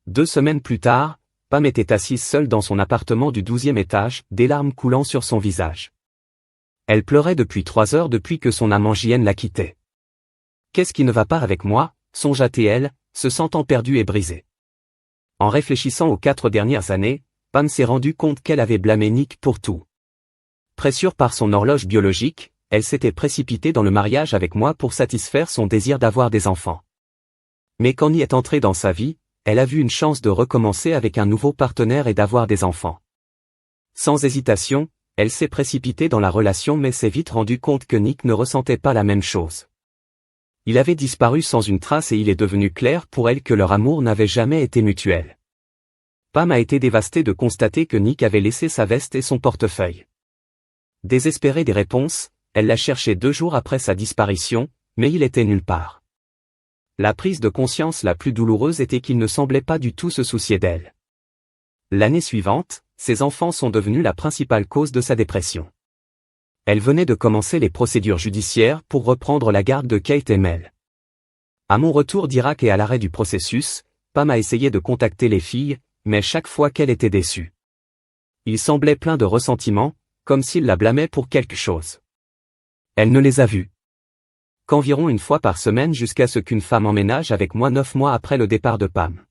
2 semaines plus tard, Pam était assise seule dans son appartement du 12e étage, des larmes coulant sur son visage. Elle pleurait depuis 3 heures depuis que son amant JN l'a quittée. « Qu'est-ce qui ne va pas avec moi ?» songea-t-elle, se sentant perdue et brisée. En réfléchissant aux 4 dernières années, Pam s'est rendu compte qu'elle avait blâmé Nick pour tout. Pressure par son horloge biologique, elle s'était précipitée dans le mariage avec moi pour satisfaire son désir d'avoir des enfants. Mais quand Nick est entré dans sa vie, elle a vu une chance de recommencer avec un nouveau partenaire et d'avoir des enfants. Sans hésitation, elle s'est précipitée dans la relation mais s'est vite rendu compte que Nick ne ressentait pas la même chose. Il avait disparu sans une trace et il est devenu clair pour elle que leur amour n'avait jamais été mutuel. Pam a été dévastée de constater que Nick avait laissé sa veste et son portefeuille. Désespérée des réponses, elle l'a cherché 2 jours après sa disparition, mais il était nulle part. La prise de conscience la plus douloureuse était qu'il ne semblait pas du tout se soucier d'elle. L'année suivante, ses enfants sont devenus la principale cause de sa dépression. Elle venait de commencer les procédures judiciaires pour reprendre la garde de Kate et Mel. À mon retour d'Irak et à l'arrêt du processus, Pam a essayé de contacter les filles, mais chaque fois qu'elle était déçue. Il semblait plein de ressentiment, comme s'il la blâmait pour quelque chose. Elle ne les a vus qu'environ 1 fois par semaine jusqu'à ce qu'une femme emménage avec moi 9 mois après le départ de Pam.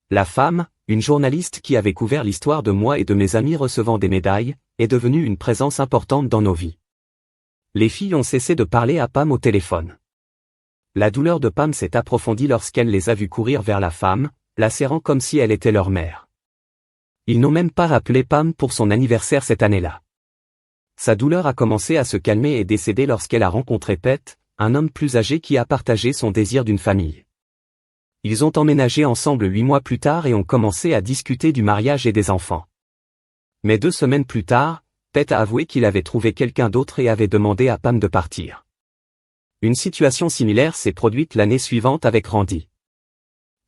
La femme, une journaliste qui avait couvert l'histoire de moi et de mes amis recevant des médailles, est devenue une présence importante dans nos vies. Les filles ont cessé de parler à Pam au téléphone. La douleur de Pam s'est approfondie lorsqu'elle les a vues courir vers la femme, la serrant comme si elle était leur mère. Ils n'ont même pas rappelé Pam pour son anniversaire cette année-là. Sa douleur a commencé à se calmer et décédé lorsqu'elle a rencontré Pete, un homme plus âgé qui a partagé son désir d'une famille. Ils ont emménagé ensemble 8 mois plus tard et ont commencé à discuter du mariage et des enfants. Mais 2 semaines plus tard, Pete a avoué qu'il avait trouvé quelqu'un d'autre et avait demandé à Pam de partir. Une situation similaire s'est produite l'année suivante avec Randy.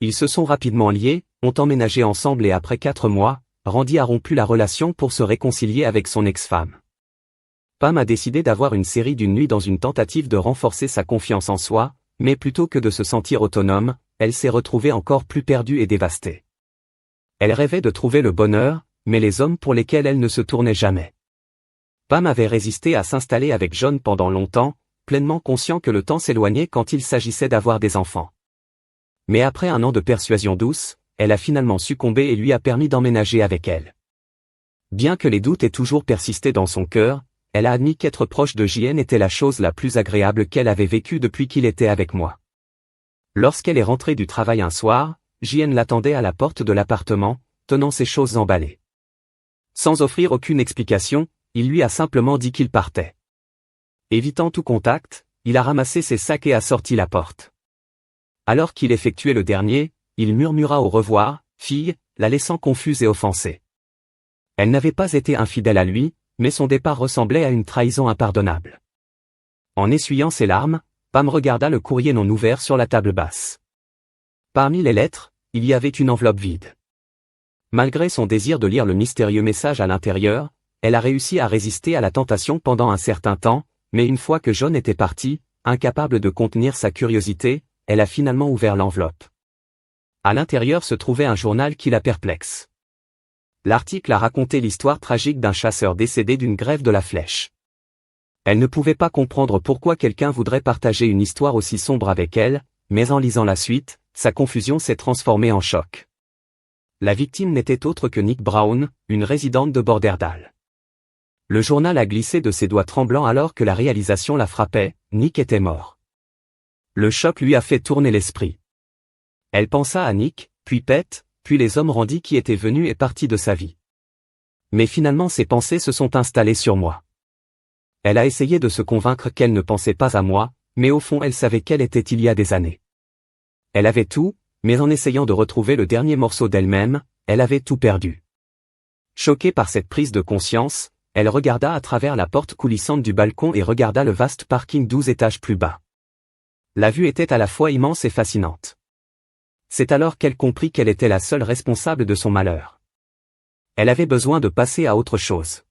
Ils se sont rapidement liés, ont emménagé ensemble et après 4 mois, Randy a rompu la relation pour se réconcilier avec son ex-femme. Pam a décidé d'avoir une série d'une nuit dans une tentative de renforcer sa confiance en soi, mais plutôt que de se sentir autonome, elle s'est retrouvée encore plus perdue et dévastée. Elle rêvait de trouver le bonheur, mais les hommes pour lesquels elle ne se tournait jamais. Pam avait résisté à s'installer avec John pendant longtemps, pleinement conscient que le temps s'éloignait quand il s'agissait d'avoir des enfants. Mais après 1 an de persuasion douce, elle a finalement succombé et lui a permis d'emménager avec elle. Bien que les doutes aient toujours persisté dans son cœur, elle a admis qu'être proche de JN était la chose la plus agréable qu'elle avait vécue depuis qu'il était avec moi. Lorsqu'elle est rentrée du travail un soir, JN l'attendait à la porte de l'appartement, tenant ses choses emballées. Sans offrir aucune explication, il lui a simplement dit qu'il partait. Évitant tout contact, il a ramassé ses sacs et a sorti la porte. Alors qu'il effectuait le dernier, il murmura au revoir, fille, la laissant confuse et offensée. Elle n'avait pas été infidèle à lui, mais son départ ressemblait à une trahison impardonnable. En essuyant ses larmes, Pam regarda le courrier non ouvert sur la table basse. Parmi les lettres, il y avait une enveloppe vide. Malgré son désir de lire le mystérieux message à l'intérieur, elle a réussi à résister à la tentation pendant un certain temps, mais une fois que John était parti, incapable de contenir sa curiosité, elle a finalement ouvert l'enveloppe. À l'intérieur se trouvait un journal qui la perplexe. L'article a raconté l'histoire tragique d'un chasseur décédé d'une grève de la flèche. Elle ne pouvait pas comprendre pourquoi quelqu'un voudrait partager une histoire aussi sombre avec elle, mais en lisant la suite, sa confusion s'est transformée en choc. La victime n'était autre que Nick Brown, une résidente de Borderdale. Le journal a glissé de ses doigts tremblants alors que la réalisation la frappait, Nick était mort. Le choc lui a fait tourner l'esprit. Elle pensa à Nick, puis Pete, puis les hommes rendis qui étaient venus et partis de sa vie. Mais finalement ses pensées se sont installées sur moi. Elle a essayé de se convaincre qu'elle ne pensait pas à moi, mais au fond elle savait qu'elle était il y a des années. Elle avait tout, mais en essayant de retrouver le dernier morceau d'elle-même, elle avait tout perdu. Choquée par cette prise de conscience, elle regarda à travers la porte coulissante du balcon et regarda le vaste parking 12 étages plus bas. La vue était à la fois immense et fascinante. C'est alors qu'elle comprit qu'elle était la seule responsable de son malheur. Elle avait besoin de passer à autre chose.